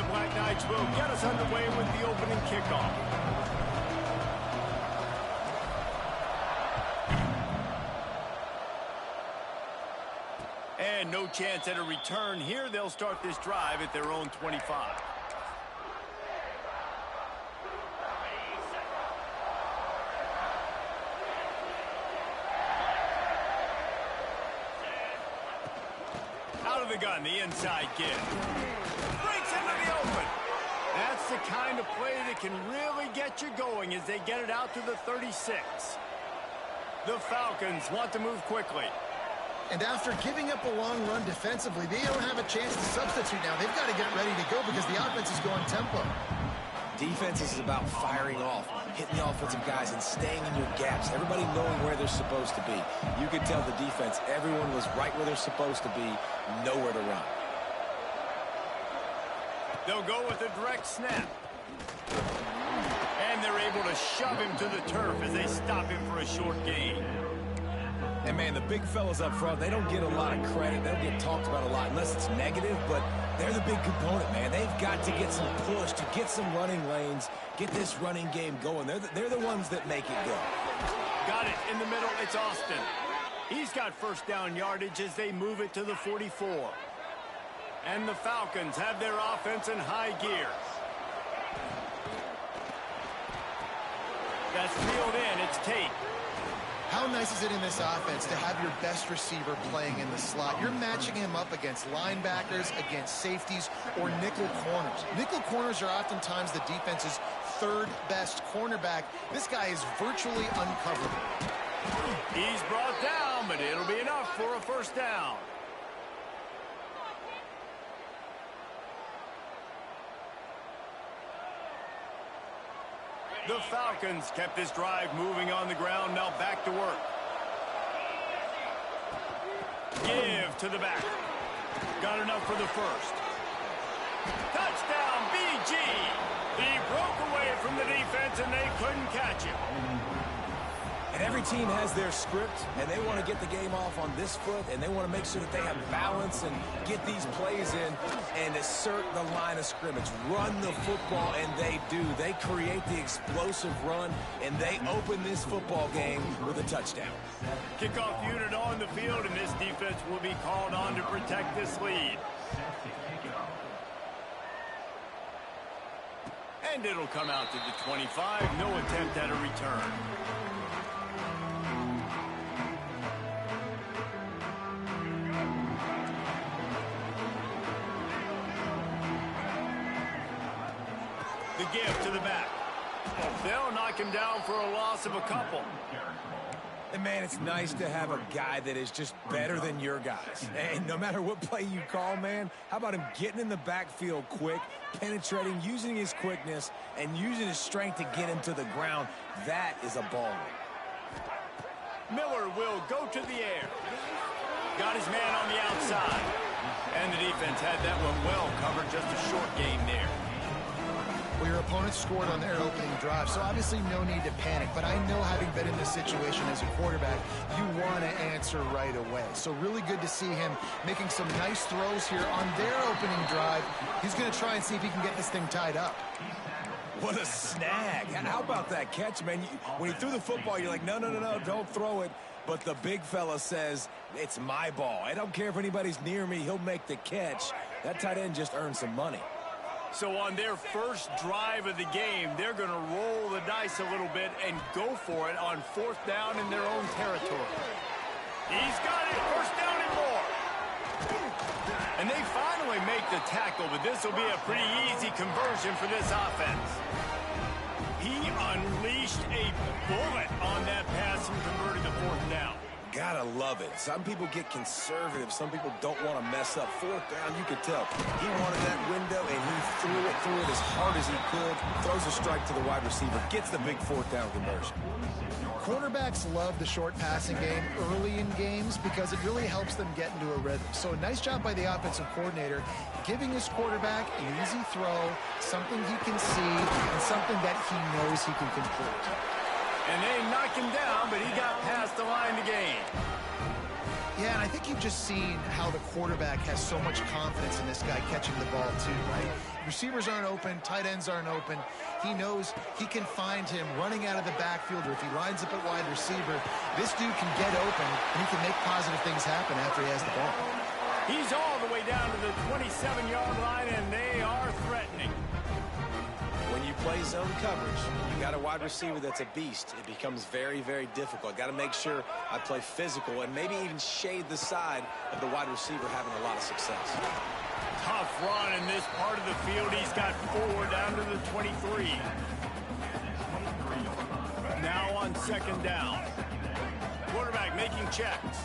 the Black Knights will get us underway with the opening kickoff. And no chance at a return here. They'll start this drive at their own 25. Out of the gun, the inside kid. Breaks into the open. That's the kind of play that can really get you going as they get it out to the 36. The Falcons want to move quickly. And after giving up a long run defensively, they don't have a chance to substitute now. They've got to get ready to go because the offense is going tempo. Defense is about firing off, hitting the offensive guys, and staying in your gaps. Everybody knowing where they're supposed to be. You could tell the defense, everyone was right where they're supposed to be, nowhere to run. They'll go with a direct snap. And they're able to shove him to the turf as they stop him for a short gain. And, man, the big fellas up front, they don't get a lot of credit. They don't get talked about a lot unless it's negative, but they're the big component, man. They've got to get some push, to get some running lanes, get this running game going. They're the ones that make it go. Got it in the middle. It's Austin. He's got first down yardage as they move it to the 44. And the Falcons have their offense in high gear. That's peeled in. It's Tate. How nice is it in this offense to have your best receiver playing in the slot? You're matching him up against linebackers, against safeties, or nickel corners. Nickel corners are oftentimes the defense's third best cornerback. This guy is virtually uncoverable. He's brought down, but it'll be enough for a first down. The Falcons kept this drive moving on the ground. Now back to work. Give to the back. Got enough for the first. Touchdown, BG. He broke away from the defense, and they couldn't catch him. And every team has their script, and they want to get the game off on this foot, and they want to make sure that they have balance and get these plays in and assert the line of scrimmage. Run the football, and they do. They create the explosive run, and they open this football game with a touchdown. Kickoff unit on the field, and this defense will be called on to protect this lead. And it'll come out to the 25. No attempt at a return. The give to the back. They'll knock him down for a loss of a couple. And, man, it's nice to have a guy that is just better than your guys. And no matter what play you call, man, how about him getting in the backfield quick, penetrating, using his quickness, and using his strength to get him to the ground. That is a ball. Miller will go to the air. Got his man on the outside. And the defense had that one well covered, just a short gain there. Well, your opponent scored on their opening drive, so obviously no need to panic. But I know, having been in this situation as a quarterback, you want to answer right away. So really good to see him making some nice throws here on their opening drive. He's going to try and see if he can get this thing tied up. What a snag. How about that catch, man? When he threw the football, you're like, no, don't throw it. But the big fella says, it's my ball. I don't care if anybody's near me. He'll make the catch. That tight end just earned some money. So on their first drive of the game, they're going to roll the dice a little bit and go for it on fourth down in their own territory. He's got it. First down and more. And they finally make the tackle, but this will be a pretty easy conversion for this offense. He unleashed a bullet on that pass and converted the fourth down. Gotta love it. Some people get conservative. Some people don't want to mess up. Fourth down, you could tell. He wanted that window, and he threw it as hard as he could. Throws a strike to the wide receiver. Gets the big fourth down conversion. Quarterbacks love the short passing game early in games because it really helps them get into a rhythm. So nice job by the offensive coordinator, giving his quarterback an easy throw, something he can see, and something that he knows he can complete. And they knocked him down, but he got past the line to gain. Yeah, and I think you've just seen how the quarterback has so much confidence in this guy catching the ball too, right? Receivers aren't open, tight ends aren't open. He knows he can find him running out of the backfield, or if he lines up at wide receiver, this dude can get open and he can make positive things happen after he has the ball. He's all the way down to the 27-yard line, and they are threatening. When you play zone coverage, you got a wide receiver that's a beast. It becomes very, very difficult. Got to make sure I play physical and maybe even shade the side of the wide receiver having a lot of success. Tough run in this part of the field. He's got 4 down to the 23. Now on second down. Quarterback making checks.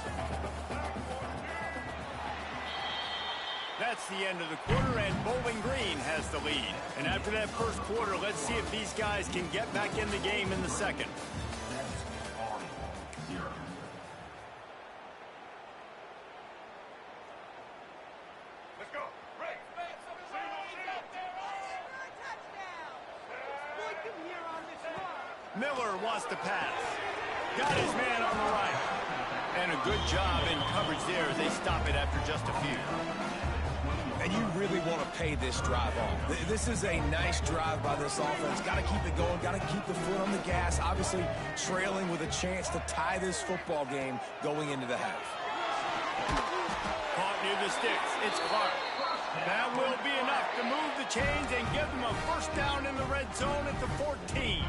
That's the end of the quarter, and Bowling Green has the lead. And after that first quarter, let's see if these guys can get back in the game in the second. Let's go. Right. Miller wants to pass. Got his man on the right. And a good job in coverage there as they stop it after just a few. And you really want to pay this drive off. This is a nice drive by this offense. Got to keep it going. Got to keep the foot on the gas. Obviously, trailing with a chance to tie this football game going into the half. Caught near the sticks. It's Clark. That will be enough to move the chains and give them a first down in the red zone at the 14.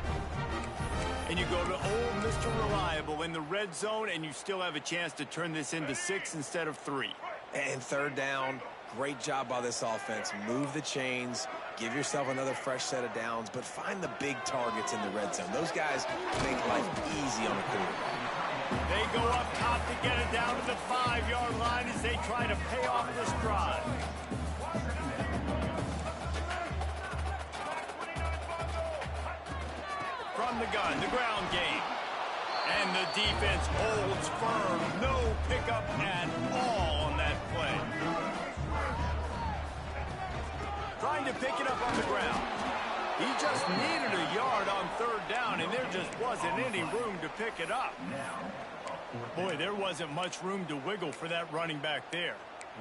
And you go to old Mr. Reliable in the red zone, and you still have a chance to turn this into 6 instead of 3. And third down. Great job by this offense. Move the chains. Give yourself another fresh set of downs, but find the big targets in the red zone. Those guys make life easy on the quarterback. They go up top to get it down to the 5-yard line as they try to pay off this drive. From the gun, the ground game. And the defense holds firm. No pickup at all on that play. Trying to pick it up on the ground. He just needed a yard on third down, and there just wasn't any room to pick it up. Boy, there wasn't much room to wiggle for that running back there.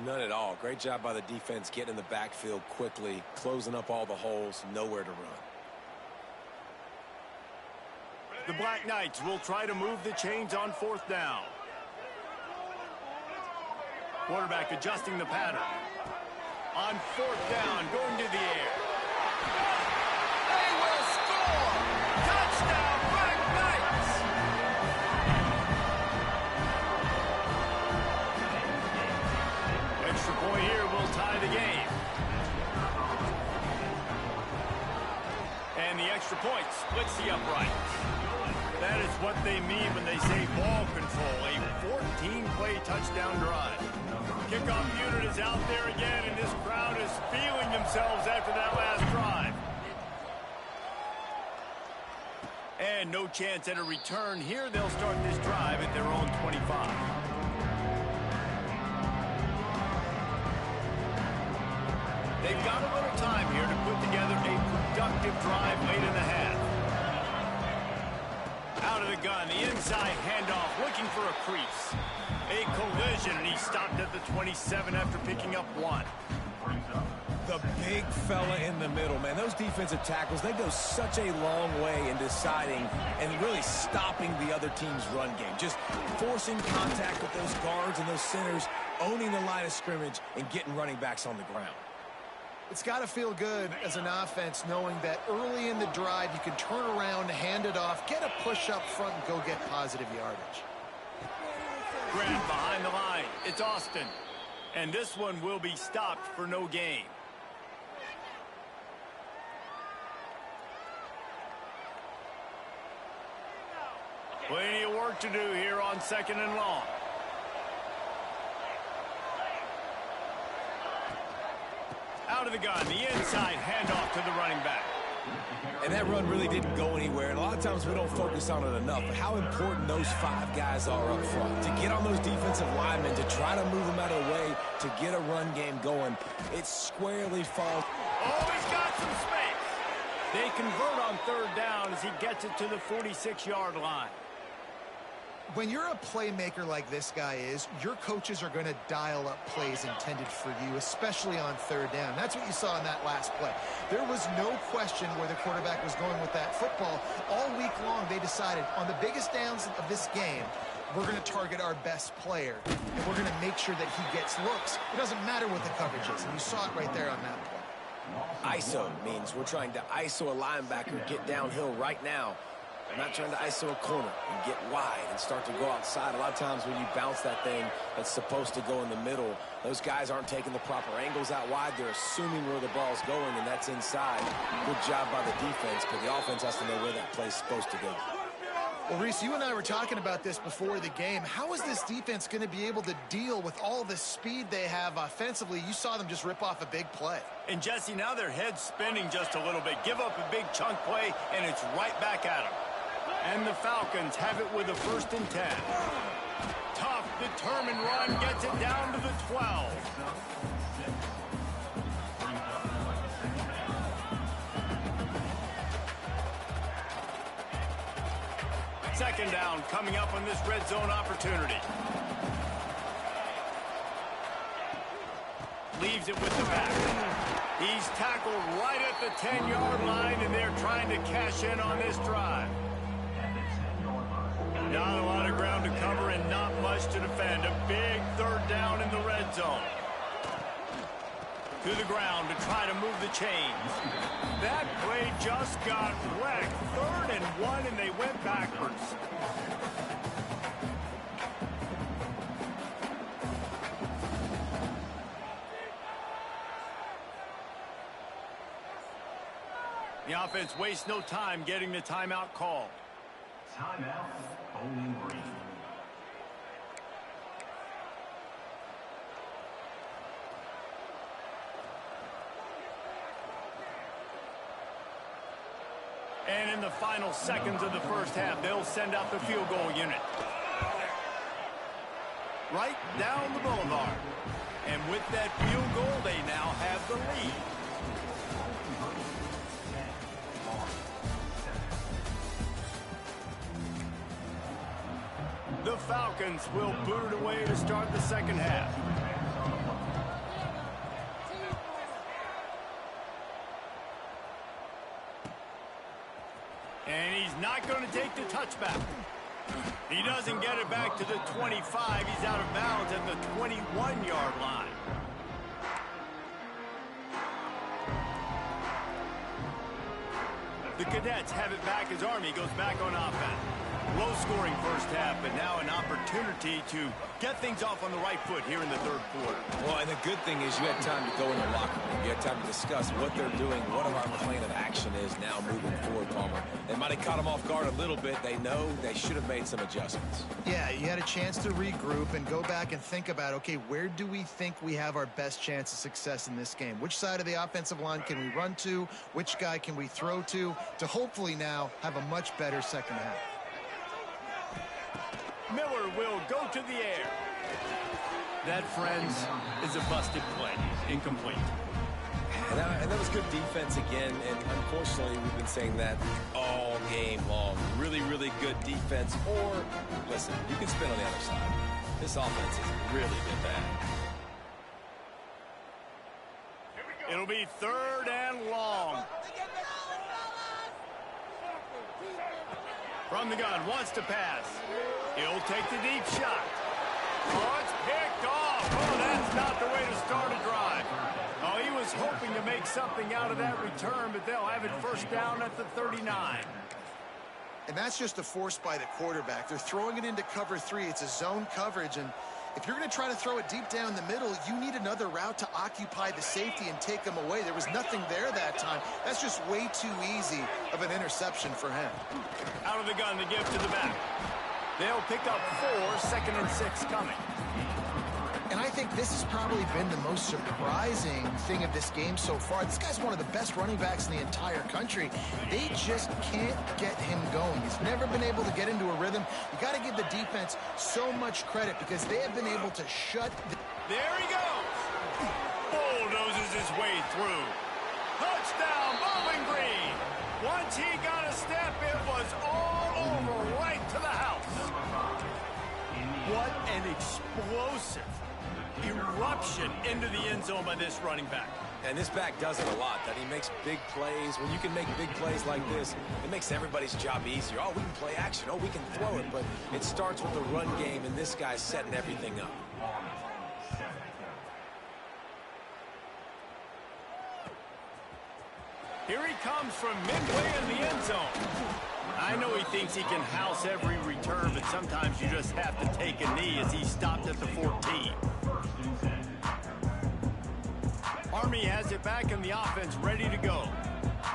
None at all. Great job by the defense getting in the backfield quickly, closing up all the holes, nowhere to run. The Black Knights will try to move the chains on fourth down. Quarterback adjusting the pattern. On fourth down, going to the air. They will score! Touchdown, Black Knights! Extra point here will tie the game. And the extra point splits the uprights. That is what they mean when they say ball control, a 14-play touchdown drive. Kickoff unit is out there again, and this crowd is feeling themselves after that last drive. And no chance at a return here. They'll start this drive at their own 25. They've got a little time here to put together a productive drive late in the half. Out of the gun, the inside handoff, looking for a crease. A collision, and he stopped at the 27 after picking up 1. The big fella in the middle, man. Those defensive tackles, they go such a long way in deciding and really stopping the other team's run game. Just forcing contact with those guards and those centers, owning the line of scrimmage, and getting running backs on the ground. It's got to feel good as an offense knowing that early in the drive you can turn around, hand it off, get a push up front, and go get positive yardage. Grant behind the line. It's Austin. And this one will be stopped for no gain. Plenty of work to do here on second and long. Out of the gun, the inside handoff to the running back. And that run really didn't go anywhere. And a lot of times we don't focus on it enough. But how important those 5 guys are up front. To get on those defensive linemen, to try to move them out of the way, to get a run game going, it squarely falls. Oh, he's got some space. They convert on third down as he gets it to the 46-yard line. When you're a playmaker like this guy is, your coaches are going to dial up plays intended for you, especially on third down. That's what you saw in that last play. There was no question where the quarterback was going with that football. All week long, they decided on the biggest downs of this game, we're going to target our best player, and we're going to make sure that he gets looks. It doesn't matter what the coverage is, and you saw it right there on that play. ISO means we're trying to ISO a linebacker, get downhill right now. We're not trying to ISO a corner and get wide and start to go outside. A lot of times when you bounce that thing that's supposed to go in the middle, those guys aren't taking the proper angles out wide. They're assuming where the ball's going, and that's inside. Good job by the defense, but the offense has to know where that play's supposed to go. Well, Reese, you and I were talking about this before the game. How is this defense going to be able to deal with all the speed they have offensively? You saw them just rip off a big play. And, Jesse, now their head's spinning just a little bit. Give up a big chunk play, and it's right back at them. And the Falcons have it with a 1st and 10. Tough, determined run gets it down to the 12. Second down coming up on this red zone opportunity. Leaves it with the back. He's tackled right at the 10-yard line, and they're trying to cash in on this drive. Not a lot of ground to cover and not much to defend. A big 3rd down in the red zone. To the ground to try to move the chains. That play just got wrecked. 3rd and 1, and they went backwards. The offense wastes no time getting the timeout called. Timeout, Bowling Green. And in the final seconds of the first half, they'll send out the field goal unit. Right down the boulevard. And with that field goal, they now have the lead. The Falcons will boot it away to start the second half. And he's not going to take the touchback. He doesn't get it back to the 25. He's out of bounds at the 21-yard line. The Cadets have it back as Army goes back on offense. Low-scoring first half, but now an opportunity to get things off on the right foot here in the 3rd quarter. Well, and the good thing is you had time to go in the locker room. You had time to discuss what they're doing, what our plan of action is now moving forward, Palmer. They might have caught them off guard a little bit. They know they should have made some adjustments. Yeah, you had a chance to regroup and go back and think about, okay, where do we think we have our best chance of success in this game? Which side of the offensive line can we run to? Which guy can we throw to hopefully now have a much better second half? Miller will go to the air. That, friends, is a busted play. Incomplete. And that was good defense again, and unfortunately we've been saying that all game long. Really, really good defense. Or, listen, you can spin on the other side. This offense has really been bad. It'll be 3rd and long. From the gun, wants to pass. He'll take the deep shot. Oh, it's picked off. Oh, that's not the way to start a drive. Oh, he was hoping to make something out of that return, but they'll have it 1st down at the 39. And that's just a force by the quarterback. They're throwing it into cover 3. It's a zone coverage, and if you're going to try to throw it deep down the middle, you need another route to occupy the safety and take him away. There was nothing there that time. That's just way too easy of an interception for him. Out of the gun, the give to the back. They'll pick up 4, 2nd and 6 coming. And I think this has probably been the most surprising thing of this game so far. This guy's one of the best running backs in the entire country. They just can't get him going. He's never been able to get into a rhythm. You got to give the defense so much credit because they have been able to shut the... There he goes. Bulldozes his way through. Touchdown, Bowling Green. Once he got a step, it was all over right to the house. What an explosive eruption into the end zone by this running back. And this back does it a lot, that he makes big plays. When you can make big plays like this, it makes everybody's job easier. Oh, we can play action. Oh, we can throw it. But it starts with the run game, and this guy's setting everything up. Here he comes from midway in the end zone. I know he thinks he can house every return, but sometimes you just have to take a knee as he stopped at the 14. Army has it back in the offense, ready to go.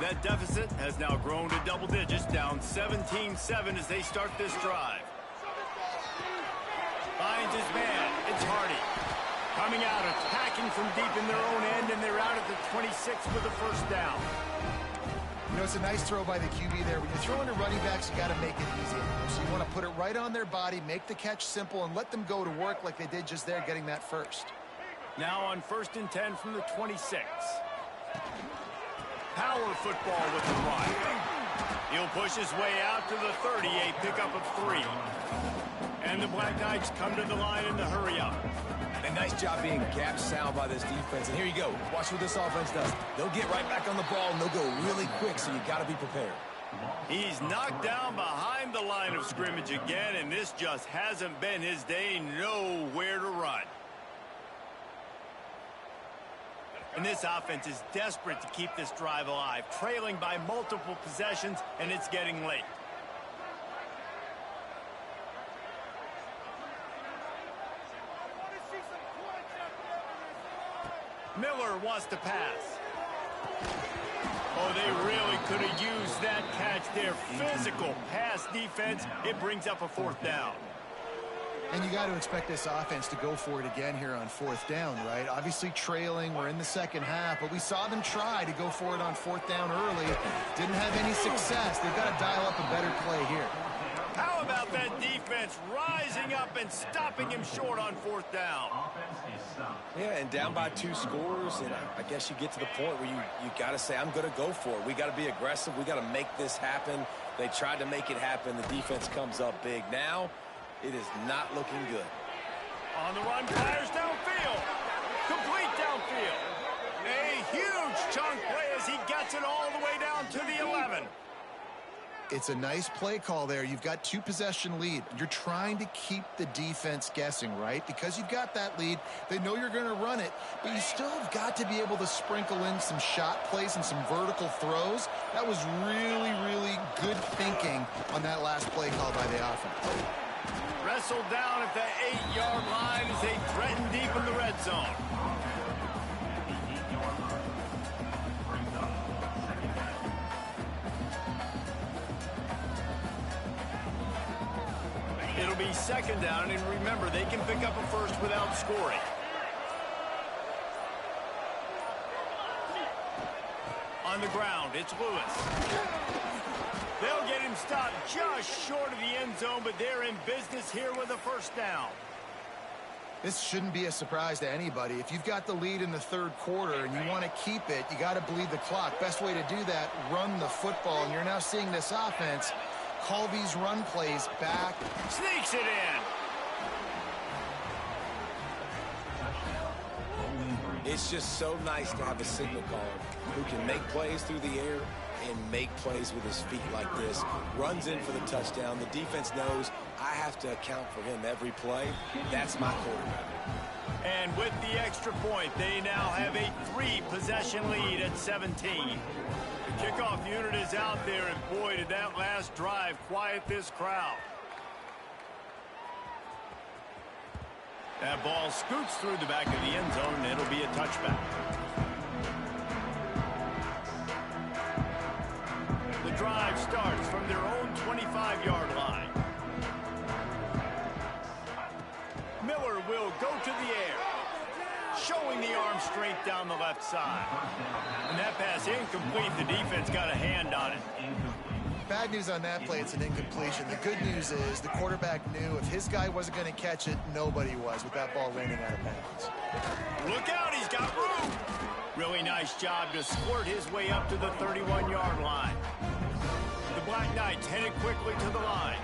That deficit has now grown to double digits, down 17-7 as they start this drive. Finds his man. It's Hardy. Coming out, attacking from deep in their own end, and they're out at the 26 with a first down. You know, it's a nice throw by the QB there. When you're throwing to running backs, you got to make it easy. So you want to put it right on their body, make the catch simple, and let them go to work like they did just there, getting that first. Now on 1st and 10 from the 26. Power football with the run. He'll push his way out to the 30, a pickup of 3. And the Black Knights come to the line in the hurry up. A nice job being gap sound by this defense. And here you go. Watch what this offense does. They'll get right back on the ball, and they'll go really quick, so you got to be prepared. He's knocked down behind the line of scrimmage again, and this just hasn't been his day. Nowhere to run. And this offense is desperate to keep this drive alive, trailing by multiple possessions, and it's getting late. Miller wants to pass. Oh, they really could have used that catch there. Physical pass defense. It brings up a 4th down. And you got to expect this offense to go for it again here on 4th down, right? Obviously trailing, we're in the second half, but we saw them try to go for it on 4th down early. Didn't have any success. They've got to dial up a better play here. How about that defense rising up and stopping him short on 4th down? Yeah, and down by 2 scores, and I guess you get to the point where you got to say, I'm going to go for it. We got to be aggressive. We got to make this happen. They tried to make it happen. The defense comes up big. Now, it is not looking good. On the run, fires downfield. Complete downfield. A huge chunk play as he gets it all the way down to the 11. It's a nice play call there. You've got 2 possession lead. You're trying to keep the defense guessing, right? Because you've got that lead. They know you're going to run it, but you still have got to be able to sprinkle in some shot plays and some vertical throws. That was really, really good thinking on that last play call by the offense. Wrestled down at the 8-yard line as they threaten deep in the red zone. It'll be 2nd down, and remember, they can pick up a first without scoring. On the ground, it's Lewis. They'll get him stopped just short of the end zone, but they're in business here with a 1st down. This shouldn't be a surprise to anybody. If you've got the lead in the 3rd quarter and you want to keep it, you got to bleed the clock. Best way to do that, run the football. And you're now seeing this offense call these run plays back. Sneaks it in. It's just so nice to have a signal caller who can make plays through the air and make plays with his feet like this. Runs in for the touchdown. The defense knows I have to account for him every play. That's my quarterback. And with the extra point, they now have a 3-possession lead at 17. The kickoff unit is out there, and boy, did that last drive quiet this crowd. That ball scoots through the back of the end zone, and it'll be a touchback. The drive starts from their own 25-yard line. Miller will go to the air, showing the arm strength down the left side. And that pass incomplete. The defense got a hand on it. Bad news on that play, it's an incompletion. The good news is the quarterback knew if his guy wasn't going to catch it, nobody was with that ball landing out of bounds. Look out, he's got room. Really nice job to squirt his way up to the 31-yard line. The Black Knights headed quickly to the line.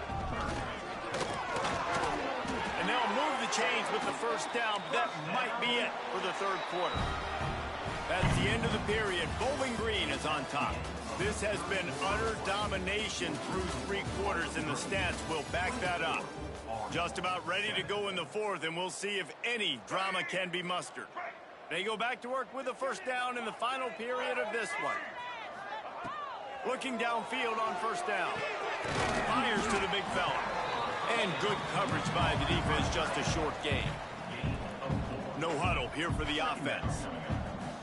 And they'll change with the first down, but that might be it for the third quarter. That's the end of the period. Bowling Green is on top. This has been utter domination through 3 quarters, and the stats will back that up. Just about ready to go in the fourth, and we'll see if any drama can be mustered. They go back to work with the first down in the final period of this one. Looking downfield on first down. Fires to the big fella. And good coverage by the defense, just a short gain. No huddle here for the offense.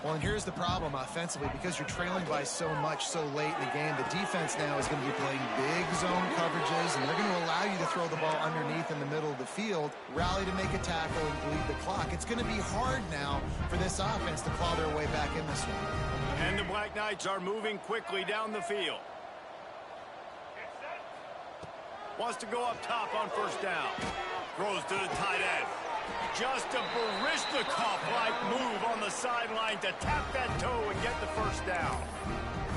Well, and here's the problem offensively. Because you're trailing by so much so late in the game, the defense now is going to be playing big zone coverages, and they're going to allow you to throw the ball underneath in the middle of the field, rally to make a tackle, and bleed the clock. It's going to be hard now for this offense to claw their way back in this one. And the Black Knights are moving quickly down the field. Wants to go up top on first down. Throws to the tight end. Just a Baryshnikov-like move on the sideline to tap that toe and get the first down.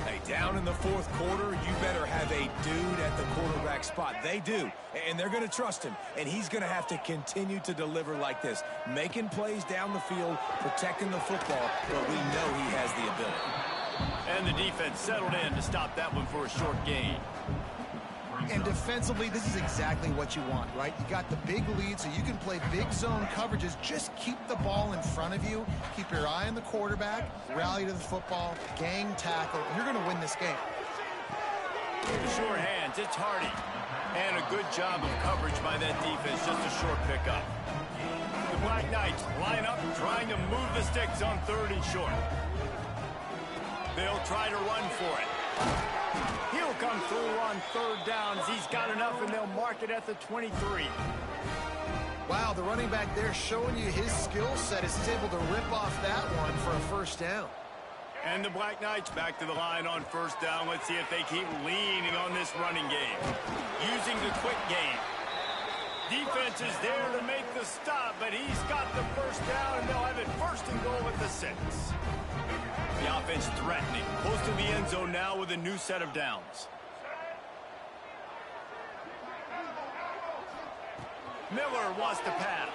Hey, down in the fourth quarter, you better have a dude at the quarterback spot. They do, and they're going to trust him, and he's going to have to continue to deliver like this, making plays down the field, protecting the football, but we know he has the ability. And the defense settled in to stop that one for a short gain. And defensively, this is exactly what you want, right? You got the big lead, so you can play big zone coverages. Just keep the ball in front of you. Keep your eye on the quarterback. Rally to the football. Gang tackle. You're going to win this game. The short hands, it's Hardy. And a good job of coverage by that defense. Just a short pickup. The Black Knights line up, trying to move the sticks on third and short. They'll try to run for it. He'll come through on third downs. He's got enough, and they'll mark it at the 23. Wow, the running back there showing you his skill set is able to rip off that one for a first down. And the Black Knights back to the line on first down. Let's see if they keep leaning on this running game. Using the quick game. Defense is there to make the stop, but he's got the first down, and they'll have it first and goal at the 6. The offense threatening. Close to the end zone now with a new set of downs. Miller wants to pass.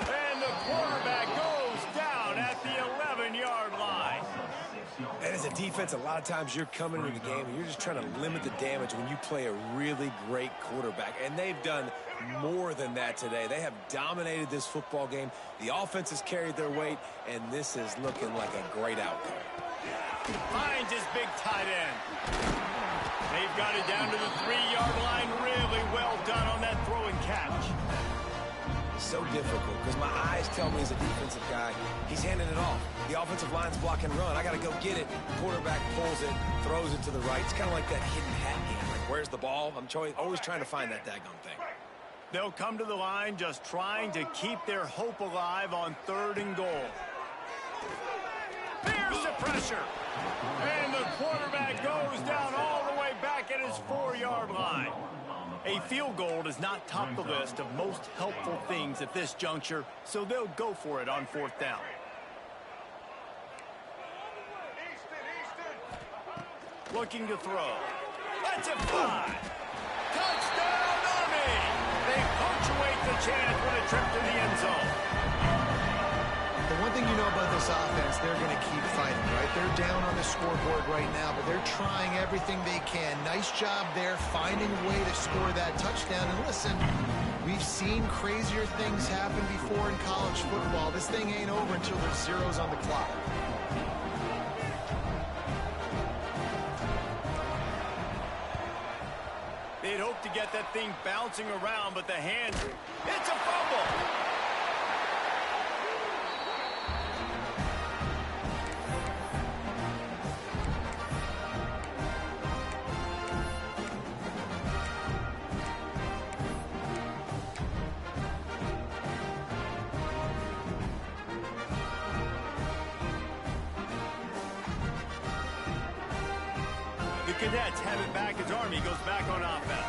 And the quarterback goes down at the 11-yard line. And as a defense, a lot of times you're coming into the game and you're just trying to limit the damage when you play a really great quarterback. And they've done more than that today. They have dominated this football game. The offense has carried their weight, and this is looking like a great outcome. Finds his big tight end. They've got it down to the 3-yard line. Really well done on that throw and catch. So difficult because my eyes tell me as a defensive guy, he's handing it off. The offensive line's block and run. I got to go get it. Quarterback pulls it, throws it to the right. It's kind of like that hidden hat game. Like, where's the ball? I'm always trying to find that daggone thing. They'll come to the line just trying to keep their hope alive on third and goal. There's the pressure. And the quarterback goes down all the way back at his 4-yard line. A field goal does not top the list of most helpful things at this juncture, so they'll go for it on fourth down. Looking to throw. Let's it fly. Touchdown, Army! They punctuate the chance with a trip to the end zone. The one thing you know about this offense, they're going to keep fighting, right? They're down on the scoreboard right now, but they're trying everything they can. Nice job there, finding a way to score that touchdown. And listen, we've seen crazier things happen before in college football. This thing ain't over until there's zeros on the clock. They'd hope to get that thing bouncing around, but the hands, it's a fumble. The Cadets have it back as Army goes back on offense.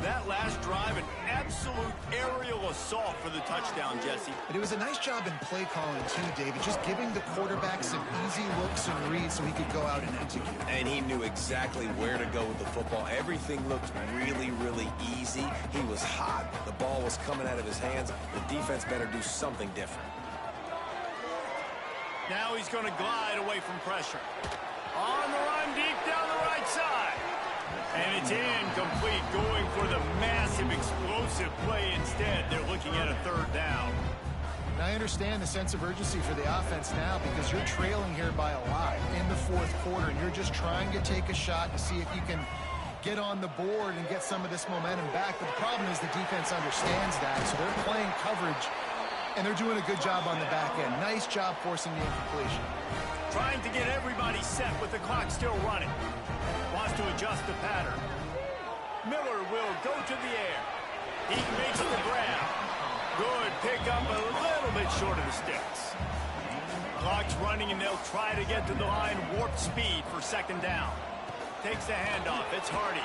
that last drive, an absolute aerial assault for the touchdown, Jesse. But it was a nice job in play calling, too, David, just giving the quarterback some easy looks and reads so he could go out and execute. And he knew exactly where to go with the football. Everything looked really, really easy. He was hot. The ball was coming out of his hands. The defense better do something different. Now he's going to glide away from pressure. On the run, deep down the right side. And it's incomplete, going for the massive, explosive play instead. They're looking at a third down. Now, I understand the sense of urgency for the offense now because you're trailing here by a lot in the fourth quarter, and you're just trying to take a shot to see if you can get on the board and get some of this momentum back. But the problem is the defense understands that, so they're playing coverage, and they're doing a good job on the back end. Nice job forcing the incompletion. Trying to get everybody set with the clock still running. Wants to adjust the pattern. Miller will go to the air. He makes the grab. Good pickup, a little bit short of the sticks. Clock's running, and they'll try to get to the line warp speed for second down. Takes the handoff. It's Hardy.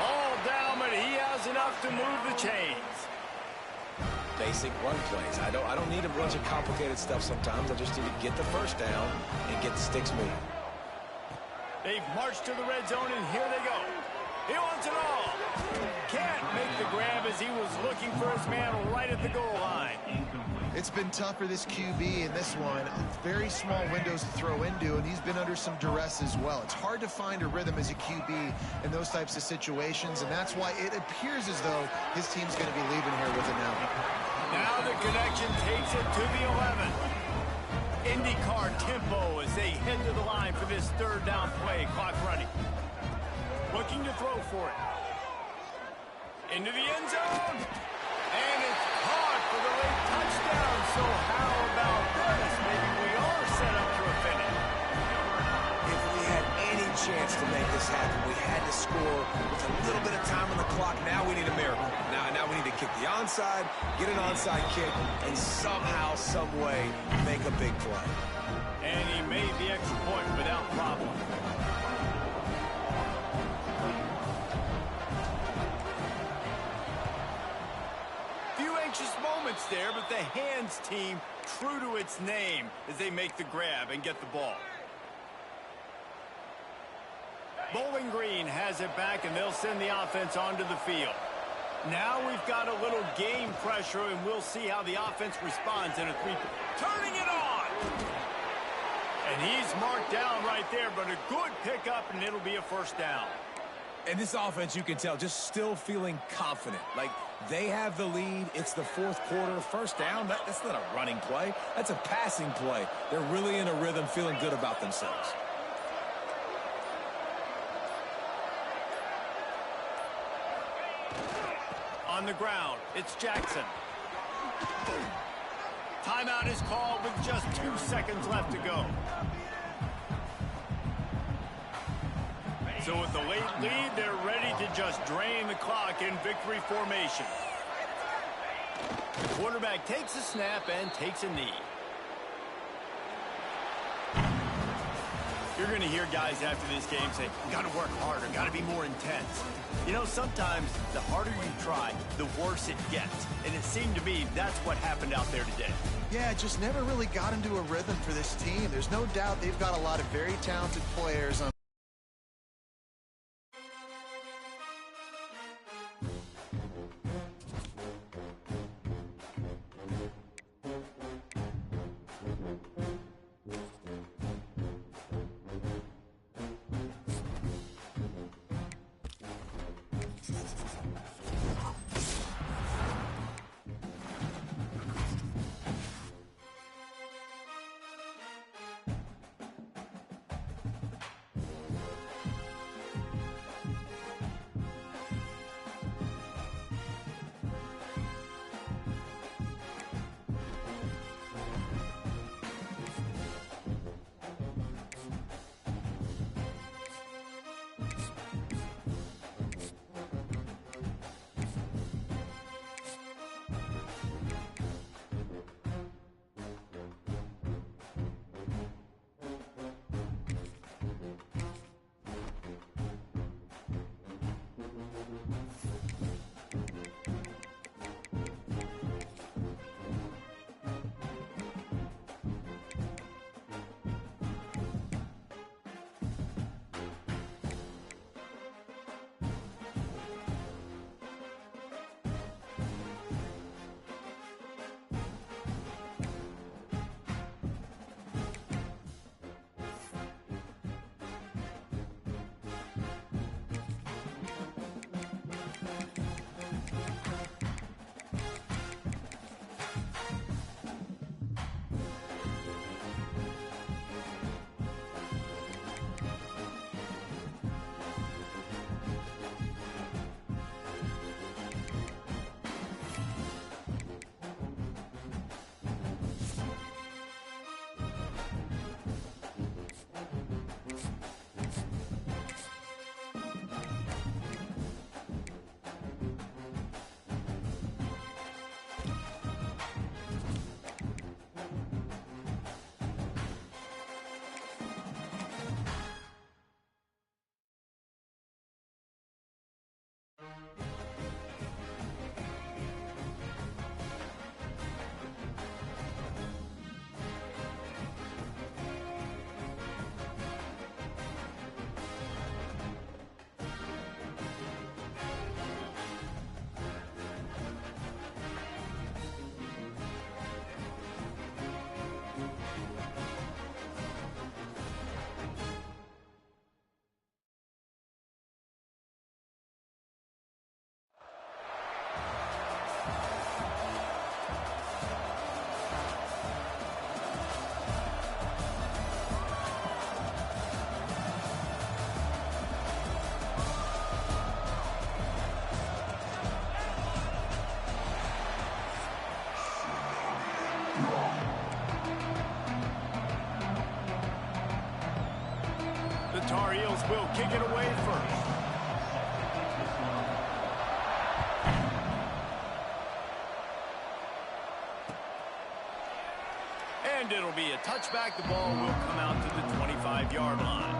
All down, but he has enough to move the chains. Basic run plays. I don't need a bunch of complicated stuff sometimes. I just need to get the first down and get the sticks moving. They've marched to the red zone, and here they go. He wants it all. Can't make the grab as he was looking for his man right at the goal line. It's been tough for this QB in this one. Very small windows to throw into, and he's been under some duress as well. It's hard to find a rhythm as a QB in those types of situations, and that's why it appears as though his team's going to be leaving here with it now. Now the connection takes it to the 11. IndyCar tempo as they head to the line for this third down play. Clock running. Looking to throw for it. Into the end zone. And it's caught for the late touchdown. So how about this? Maybe we are set up for a finish. If we had any chance to make this happen, we had to score with a little bit of time on the clock. Now we need a miracle. Now we need to kick the onside, get an onside kick, and somehow, some way, make a big play. And he made the extra point without problem. Few anxious moments there, but the hands team true to its name as they make the grab and get the ball. Bowling Green has it back, and they'll send the offense onto the field. Now we've got a little game pressure, and we'll see how the offense responds in a three. Turning it on! And he's marked down right there, but a good pickup, and it'll be a first down. And this offense, you can tell, just still feeling confident. Like, they have the lead. It's the fourth quarter. First down, that's not a running play. That's a passing play. They're really in a rhythm, feeling good about themselves. On the ground, it's Jackson. Timeout is called with just 2 seconds left to go. So with the late lead, they're ready to just drain the clock in victory formation. The quarterback takes a snap and takes a knee. You're going to hear guys after this game say, got to work harder, got to be more intense. You know, sometimes the harder you try, the worse it gets. And it seemed to me that's what happened out there today. Yeah, just never really got into a rhythm for this team. There's no doubt they've got a lot of very talented players on. Tar Heels will kick it away first. And it'll be a touchback. The ball will come out to the 25-yard line.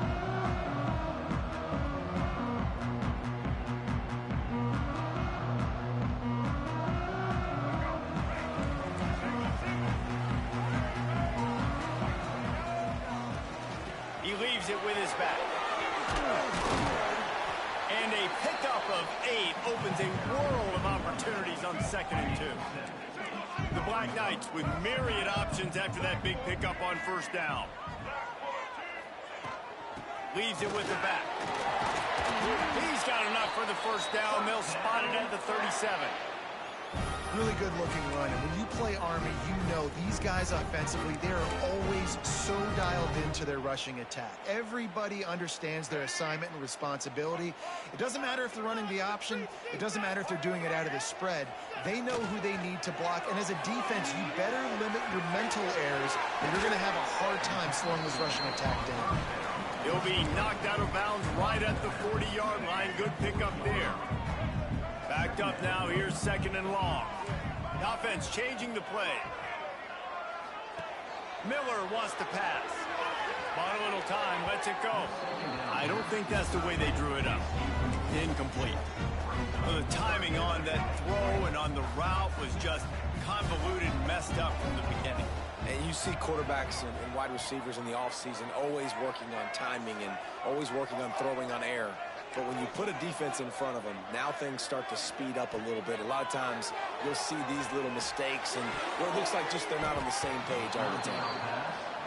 He leaves it with his back. And a pickup of 8 opens a world of opportunities on 2nd and 2. The Black Knights with myriad options after that big pickup on 1st down. Leaves it with the back. He's got enough for the 1st down. They'll spot it at the 37. Really good looking run. And when you play Army, you know these guys offensively, they are always so dialed into their rushing attack. Everybody understands their assignment and responsibility. It doesn't matter if they're running the option. It doesn't matter if they're doing it out of the spread. They know who they need to block. And as a defense, you better limit your mental errors, or you're going to have a hard time slowing this rushing attack down. He'll be knocked out of bounds right at the 40-yard line. Good pickup there. Backed up now. Here's 2nd and long. The offense changing the play. Miller wants to pass. Bought a little time. Lets it go. I don't think that's the way they drew it up. Incomplete. Well, the timing on that throw and on the route was just convoluted, messed up from the beginning. And you see quarterbacks and wide receivers in the offseason always working on timing and always working on throwing on air. But when you put a defense in front of them, now things start to speed up a little bit. A lot of times you'll see these little mistakes and where it looks like just they're not on the same page all the time.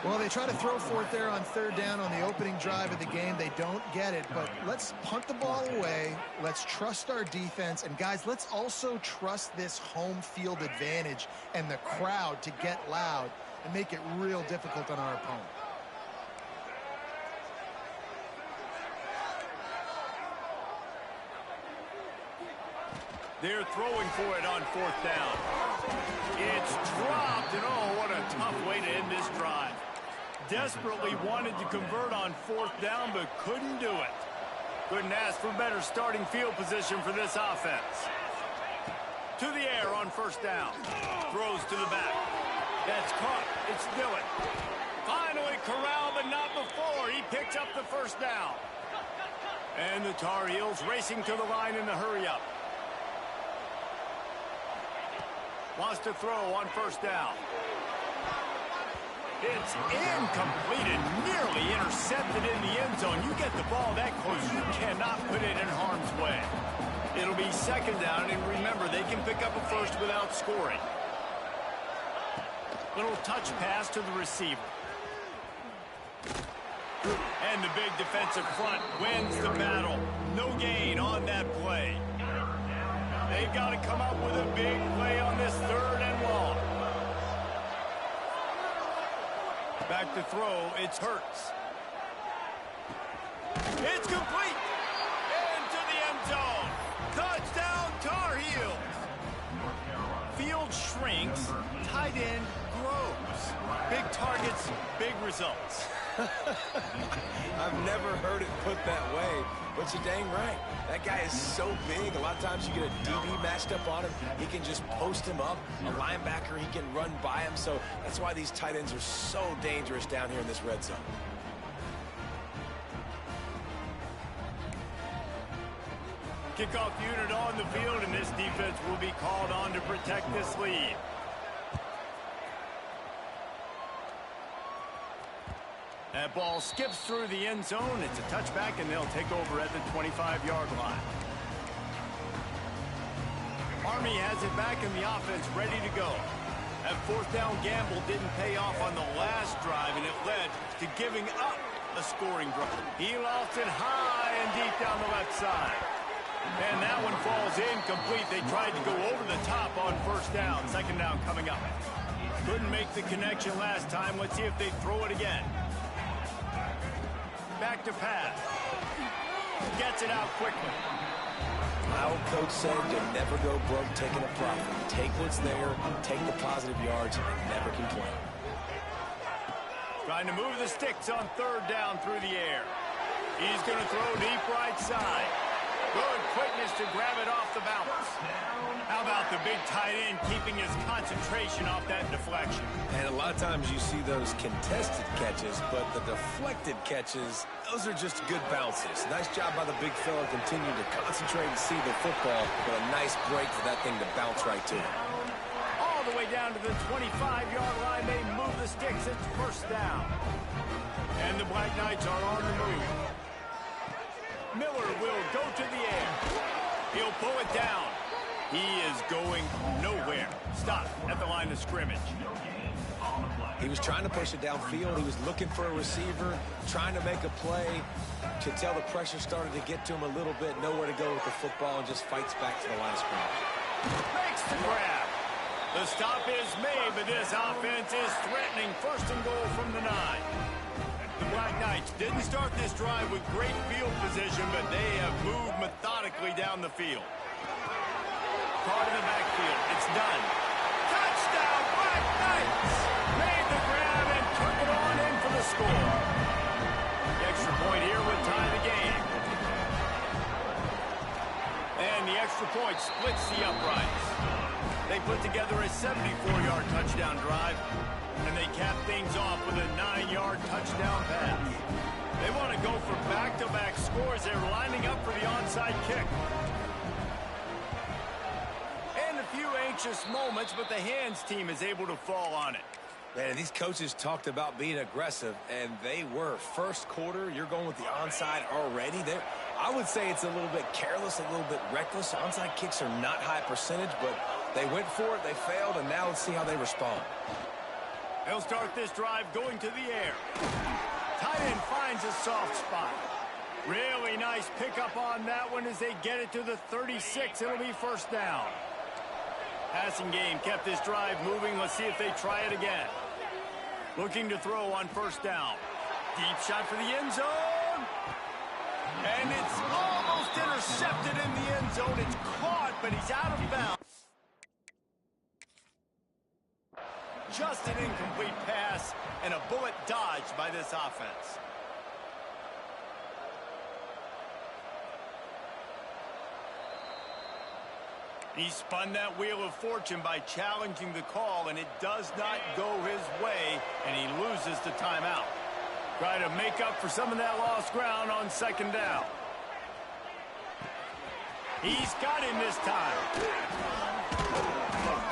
Well, they try to throw for it there on 3rd down on the opening drive of the game. They don't get it, but let's punt the ball away. Let's trust our defense. And, guys, let's also trust this home field advantage and the crowd to get loud and make it real difficult on our opponent. They're throwing for it on 4th down. It's dropped, and oh, what a tough way to end this drive. Desperately wanted to convert on 4th down, but couldn't do it. Couldn't ask for better starting field position for this offense. To the air on 1st down. Throws to the back. That's caught. It's Dillon. Finally corralled, but not before. He picks up the 1st down. And the Tar Heels racing to the line in the hurry-up. Wants to throw on 1st down. It's incomplete and nearly intercepted in the end zone. You get the ball that close, you cannot put it in harm's way. It'll be 2nd down, and remember, they can pick up a 1st without scoring. Little touch pass to the receiver. And the big defensive front wins the battle. No gain on that play. They've got to come up with a big play on this 3rd and long. Back to throw, it's Hurts. It's complete. Into the end zone. Touchdown, Tar Heels. Field shrinks, tight end grows. Big targets, big results. I've never heard it put that way, but you're dang right. That guy is so big. A lot of times you get a DB matched up on him. He can just post him up. A linebacker, he can run by him. So that's why these tight ends are so dangerous down here in this red zone. Kickoff unit on the field, and this defense will be called on to protect this lead. That ball skips through the end zone. It's a touchback, and they'll take over at the 25-yard line. Army has it back in the offense ready to go. That 4th down gamble didn't pay off on the last drive, and it led to giving up a scoring drive. He lost it high and deep down the left side. And that one falls incomplete. They tried to go over the top on 1st down. 2nd down coming up. Couldn't make the connection last time. Let's see if they throw it again. Back to pass. Gets it out quickly. My old coach said you'll never go broke taking a profit. Take what's there, take the positive yards, and never complain. Trying to move the sticks on 3rd down through the air. He's going to throw deep right side. Good quickness to grab it off the bounce. How about the big tight end keeping his concentration off that deflection? And a lot of times you see those contested catches, but the deflected catches, those are just good bounces. Nice job by the big fella, continuing to concentrate and see the football, but a nice break for that thing to bounce right to it. All the way down to the 25-yard line. They move the sticks. It's first down. And the Black Knights are on the move. Miller will go to the air. He'll pull it down. He is going nowhere. Stop at the line of scrimmage. He was trying to push it downfield. He was looking for a receiver, trying to make a play. Could tell the pressure started to get to him a little bit. Nowhere to go with the football and just fights back to the line of scrimmage. Makes the grab. The stop is made, but this offense is threatening. First and goal from the 9. The Black Knights didn't start this drive with great field position, but they have moved methodically down the field. Caught in the backfield. It's done. Touchdown, Black Knights! Made the grab and took it on in for the score. The extra point here would tie the game. And the extra point splits the uprights. They put together a 74-yard touchdown drive, and they cap things off with a 9-yard touchdown pass. They want to go for back-to-back scores. They're lining up for the onside kick. And a few anxious moments, but the hands team is able to fall on it. Man, these coaches talked about being aggressive, and they were. First quarter, you're going with the onside already. I would say it's a little bit careless, a little bit reckless. Onside kicks are not high percentage, but they went for it, they failed, and now let's see how they respond. They'll start this drive going to the air. Tight end finds a soft spot. Really nice pickup on that one as they get it to the 36. It'll be first down. Passing game kept this drive moving. Let's see if they try it again. Looking to throw on first down. Deep shot for the end zone. And it's almost intercepted in the end zone. It's caught, but he's out of bounds. Just an incomplete pass and a bullet dodged by this offense. He spun that wheel of fortune by challenging the call, and it does not go his way, and he loses the timeout. Try to make up for some of that lost ground on second down. He's got him this time.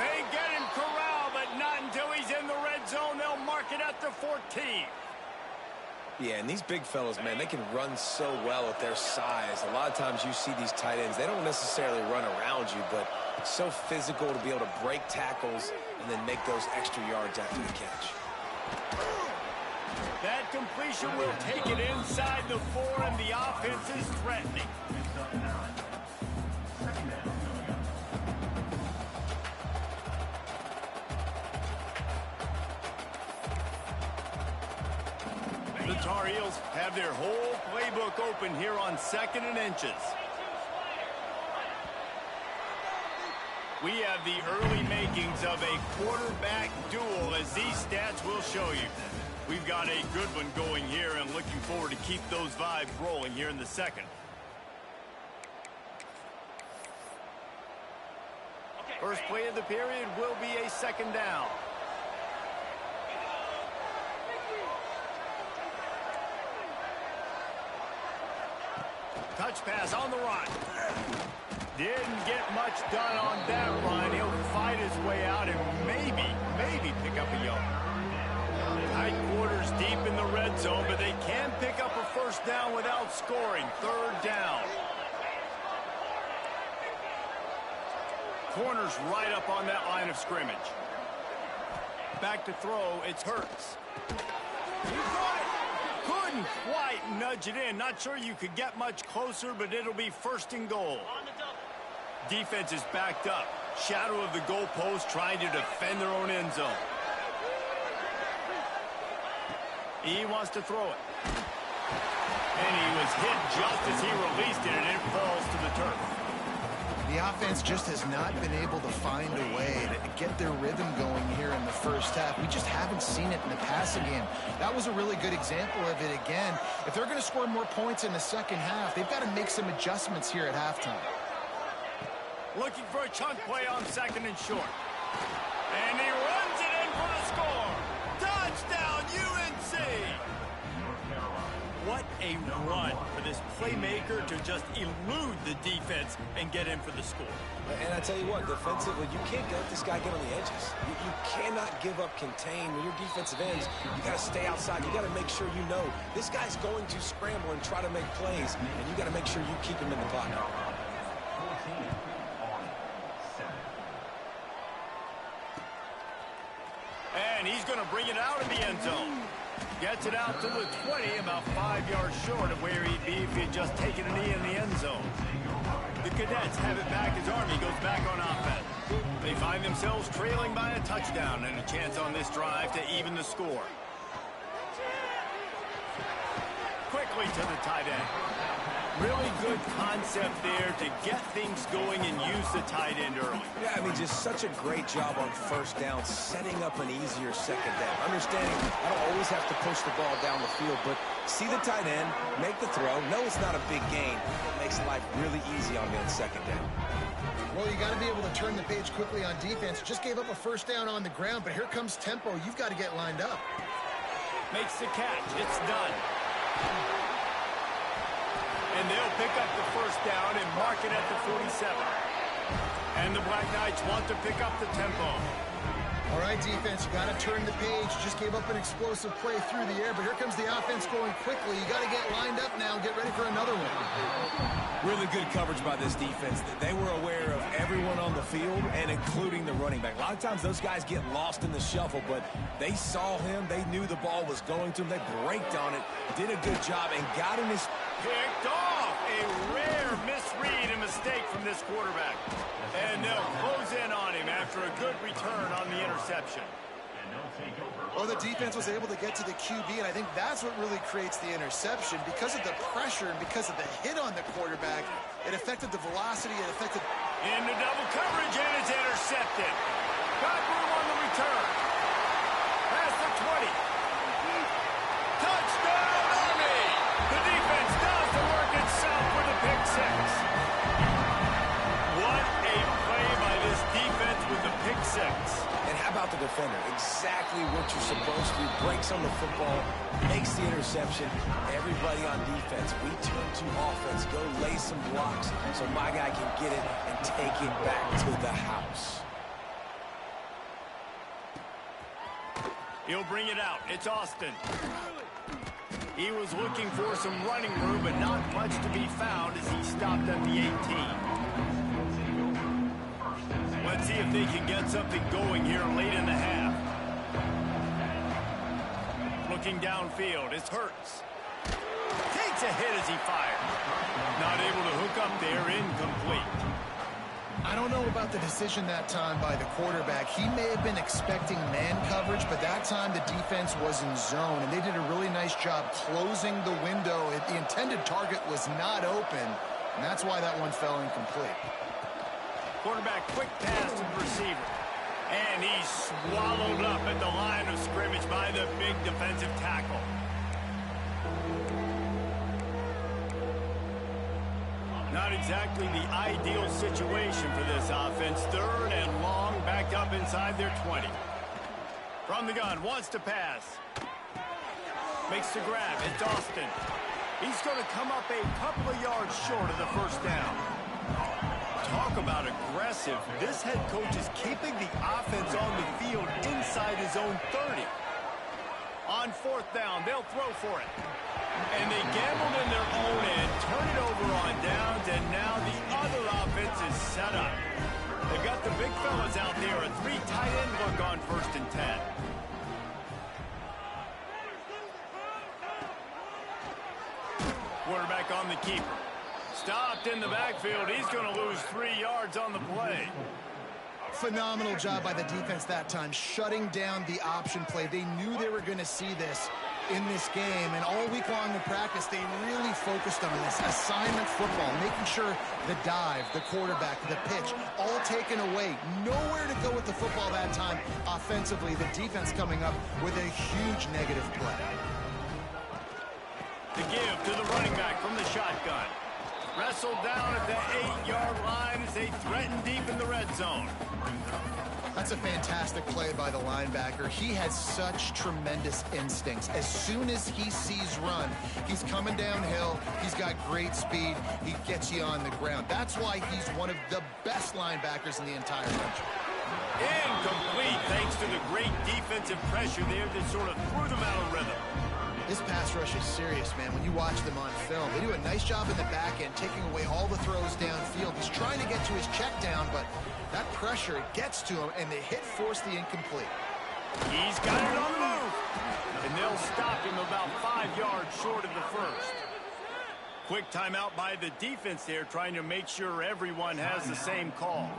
They get him corralled, but not until he's in the red zone. They'll mark it at the 14. Yeah, and these big fellas, man, they can run so well at their size. A lot of times you see these tight ends, they don't necessarily run around you, but it's so physical to be able to break tackles and then make those extra yards after the catch. That completion will take it inside the 4, and the offense is threatening. The Tar Heels have their whole playbook open here on 2nd and inches. We have the early makings of a quarterback duel, as these stats will show you. We've got a good one going here and looking forward to keep those vibes rolling here in the second. First play of the period will be a second down. Touch pass on the run. Didn't get much done on that run. He'll fight his way out and maybe pick up a yard. Tight quarters deep in the red zone, but they can pick up a first down without scoring. Third down. Corners right up on that line of scrimmage. Back to throw, it's Hurts. Couldn't quite nudge it in. Not sure you could get much closer, but it'll be first and goal. Defense is backed up. Shadow of the goalpost, trying to defend their own end zone. He wants to throw it. And he was hit just as he released it, and it falls to the turf. The offense just has not been able to find a way to get their rhythm going here in the first half. We just haven't seen it in the passing game. That was a really good example of it again. If they're going to score more points in the second half, they've got to make some adjustments here at halftime. Looking for a chunk play on second and short. And he runs it in for the score. Touchdown, UNC! What a run for this playmaker to just elude the defense and get in for the score. And I tell you what, defensively, you can't let this guy get on the edges. You cannot give up contain. When your defensive ends, you got to stay outside. You got to make sure you know this guy's going to scramble and try to make plays, and you got to make sure you keep him in the pocket. 14 on 7. And he's going to bring it out of the end zone. Gets it out to the 20, about 5 yards short of where he'd be if he had just taken a knee in the end zone. The Cadets have it back as Army goes back on offense. They find themselves trailing by a touchdown and a chance on this drive to even the score. Quickly to the tight end. Really good concept there to get things going and use the tight end early. Yeah, I mean, just such a great job on first down, setting up an easier second down. Understanding I don't always have to push the ball down the field, but see the tight end, make the throw. No, it's not a big gain. It makes life really easy on me on second down. Well, you got to be able to turn the page quickly on defense. Just gave up a first down on the ground, but here comes tempo. You've got to get lined up. Makes the catch. It's done. And they'll pick up the first down and mark it at the 47. And the Black Knights want to pick up the tempo. All right, defense, you got to turn the page. Just gave up an explosive play through the air, but here comes the offense going quickly. You got to get lined up now and get ready for another one. Really good coverage by this defense. They were aware of everyone on the field, and including the running back. A lot of times those guys get lost in the shuffle, but they saw him. They knew the ball was going to him. They braked on it, did a good job, and got in his... Picked off. A rare misread and mistake from this quarterback. And they'll close in on him after a good return on the interception. Well, the defense was able to get to the QB, and I think that's what really creates the interception. Because of the pressure and because of the hit on the quarterback, it affected the velocity, it affected... Into double coverage, and it's intercepted. Got room on the return. Past the 20. Touchdown, Army! The defense does the work itself with a pick six. What a play by this defense with the pick six. And how about the defender? Exactly what you're supposed to. Breaks on the football, makes the interception. Everybody on defense, we turn to offense. Go lay some blocks so my guy can get it and take it back to the house. He'll bring it out. It's Austin. He was looking for some running room, but not much to be found as he stopped at the 18. Let's see if they can get something going here late in the half. Looking downfield, it's Hurts. Takes a hit as he fires. Not able to hook up there, incomplete. I don't know about the decision that time by the quarterback. He may have been expecting man coverage, but that time the defense was in zone, and they did a really nice job closing the window. The intended target was not open, and that's why that one fell incomplete. Quarterback quick pass to the receiver. And he's swallowed up at the line of scrimmage by the big defensive tackle. Not exactly the ideal situation for this offense. Third and long, backed up inside their 20. From the gun, wants to pass. Makes the grab. It's Austin. He's going to come up a couple of yards short of the first down. Talk about aggressive. This head coach is keeping the offense on the field inside his own 30. On fourth down, they'll throw for it. And they gambled in their own end, turn it over on downs, and now the other offense is set up. They've got the big fellas out there, a three tight end look on 1st and 10. Quarterback on the keeper. Stopped in the backfield. He's going to lose 3 yards on the play. Phenomenal job by the defense that time, shutting down the option play. They knew they were going to see this in this game, and all week long in practice, they really focused on this assignment football, making sure the dive, the quarterback, the pitch, all taken away. Nowhere to go with the football that time offensively. The defense coming up with a huge negative play. The give to the running back from the shotgun. Wrestled down at the 8-yard line as they threaten deep in the red zone. That's a fantastic play by the linebacker. He has such tremendous instincts. As soon as he sees run, he's coming downhill. He's got great speed. He gets you on the ground. That's why he's one of the best linebackers in the entire country. Incomplete thanks to the great defensive pressure there that sort of threw them out of rhythm. This pass rush is serious, man. When you watch them on film, they do a nice job in the back end, taking away all the throws downfield. He's trying to get to his check down, but that pressure gets to him, and the hit forced the incomplete. He's got it on the move, and they'll stop him about 5 yards short of the first. Quick timeout by the defense there, trying to make sure everyone has the same call.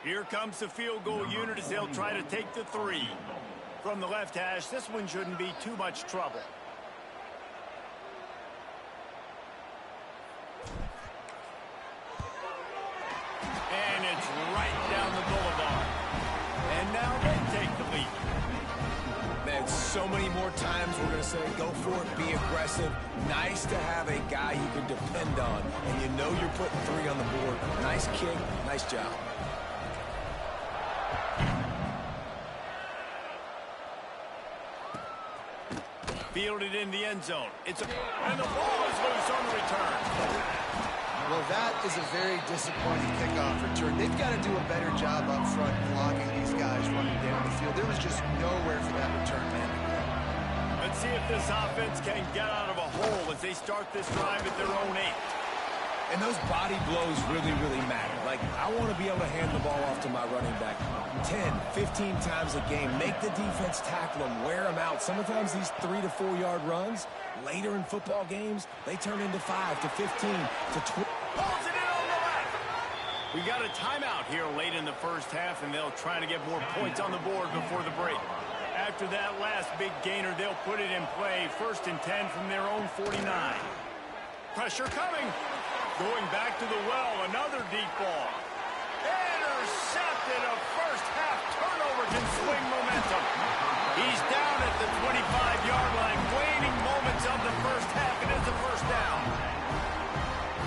Here comes the field goal unit as they'll try to take the 3. From the left hash, this one shouldn't be too much trouble. And it's right down the boulevard. And now they take the lead. Man, so many more times we're going to say, go for it, be aggressive. Nice to have a guy you can depend on. And you know you're putting 3 on the board. Nice kick, nice job. Fielded in the end zone. And the ball is loose on the return. Well, that is a very disappointing kickoff return. They've got to do a better job up front blocking these guys running down the field. There was just nowhere for that return man to go. Let's see if this offense can get out of a hole as they start this drive at their own 8. And those body blows really, really matter. Like, I want to be able to hand the ball off to my running back 10, 15 times a game. Make the defense tackle them, wear them out. Sometimes these 3 to 4 yard runs, later in football games, they turn into 5 to 15 to 20. Pulls it in on the left. We got a timeout here late in the first half, and they'll try to get more points on the board before the break. After that last big gainer, they'll put it in play. 1st and 10 from their own 49. Pressure coming. Going back to the well, another deep ball. Intercepted. A first half turnover can swing momentum. He's down at the 25-yard line. Waning moments of the first half, and it's a first down.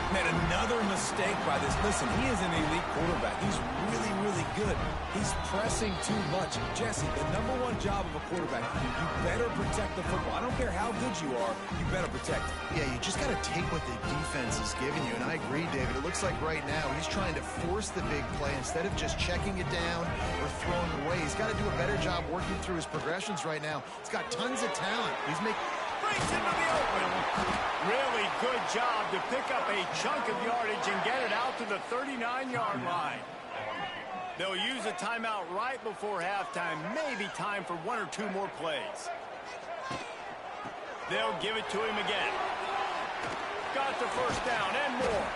Man, another mistake by this. Listen, he is an elite quarterback. He's really, really good. He's pressing too much. Jesse, the #1 job of a quarterback, you better protect the football. I don't care how good you are, you better protect it. Yeah, you just got to take what the defense is giving you, and I agree, David. It looks like right now he's trying to force the big play instead of just checking it down or throwing it away. He's got to do a better job working through his progressions right now. He's got tons of talent. He's making... Breaks into the open. Really good job to pick up a chunk of yardage and get it out to the 39-yard line. They'll use a timeout right before halftime. Maybe time for 1 or 2 more plays. They'll give it to him again. Got the first down and more.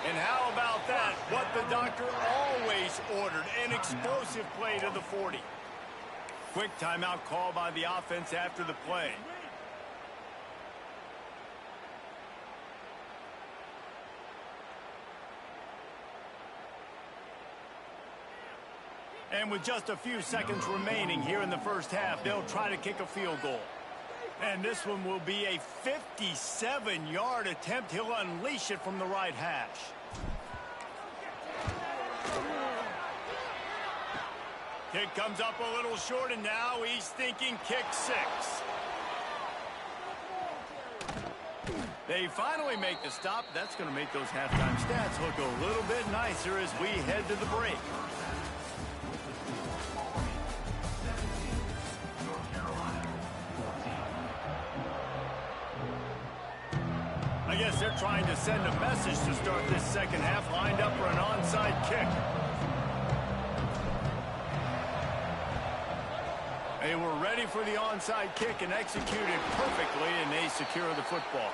And how about that? What the doctor always ordered. An explosive play to the 40. Quick timeout call by the offense after the play. And with just a few seconds remaining here in the first half, they'll try to kick a field goal. And this one will be a 57-yard attempt. He'll unleash it from the right hash. Kick comes up a little short, and now he's thinking kick 6. They finally make the stop. That's going to make those halftime stats look a little bit nicer as we head to the break. I guess they're trying to send a message to start this second half, lined up for an onside kick. They were ready for the onside kick and executed perfectly, and they secure the football.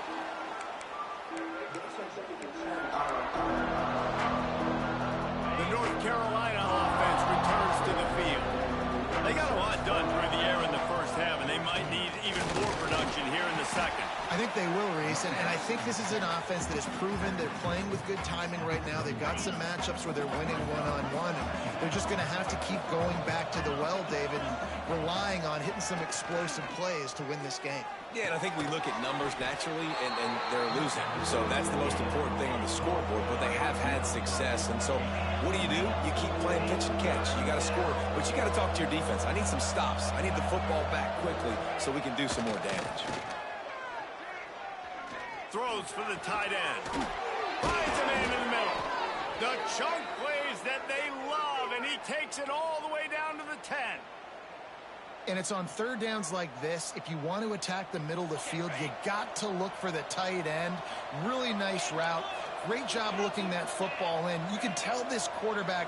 think they will, Reese, and I think this is an offense that has proven they're playing with good timing right now. They've got some matchups where they're winning one-on-one, and they're just going to have to keep going back to the well, David, and relying on hitting some explosive plays to win this game. Yeah, and I think we look at numbers naturally, and they're losing. So that's the most important thing on the scoreboard, but they have had success. And so what do? You keep playing pitch and catch. You got to score, but you got to talk to your defense. I need some stops. I need the football back quickly so we can do some more damage. Throws for the tight end. Finds a man in the middle. The chunk plays that they love, and he takes it all the way down to the 10. And it's on third downs like this. If you want to attack the middle of the field, you got to look for the tight end. Really nice route. Great job looking that football in. You can tell this quarterback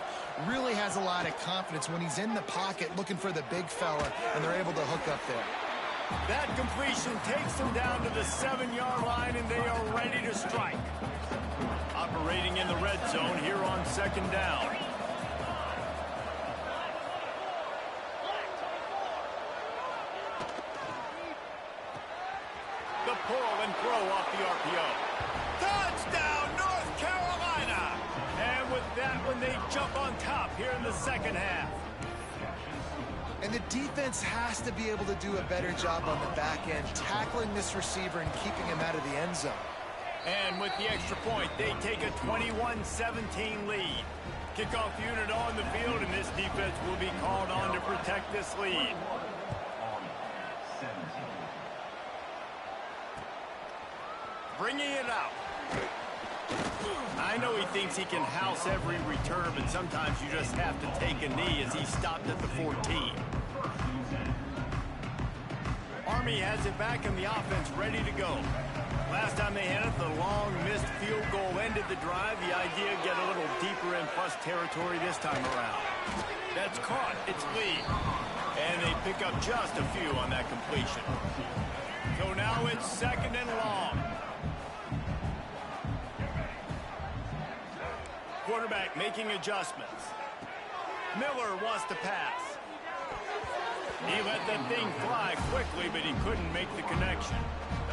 really has a lot of confidence when he's in the pocket looking for the big fella, and they're able to hook up there. That completion takes them down to the 7-yard line, and they are ready to strike. Operating in the red zone here on second down. The pull and throw off the RPO. Touchdown, North Carolina! And with that one, they jump on top here in the second half. And the defense has to be able to do a better job on the back end, tackling this receiver and keeping him out of the end zone. And with the extra point, they take a 21-17 lead. Kickoff unit on the field, and this defense will be called on to protect this lead. Bringing it out. I know he thinks he can house every return, but sometimes you just have to take a knee as he stopped at the 14. Army has it back in the offense, ready to go. Last time they had it, the long missed field goal ended the drive. The idea, get a little deeper in plus territory this time around. That's caught. It's Lee. And they pick up just a few on that completion. So now it's second and long. Quarterback making adjustments. Miller wants to pass. He let that thing fly quickly, but he couldn't make the connection.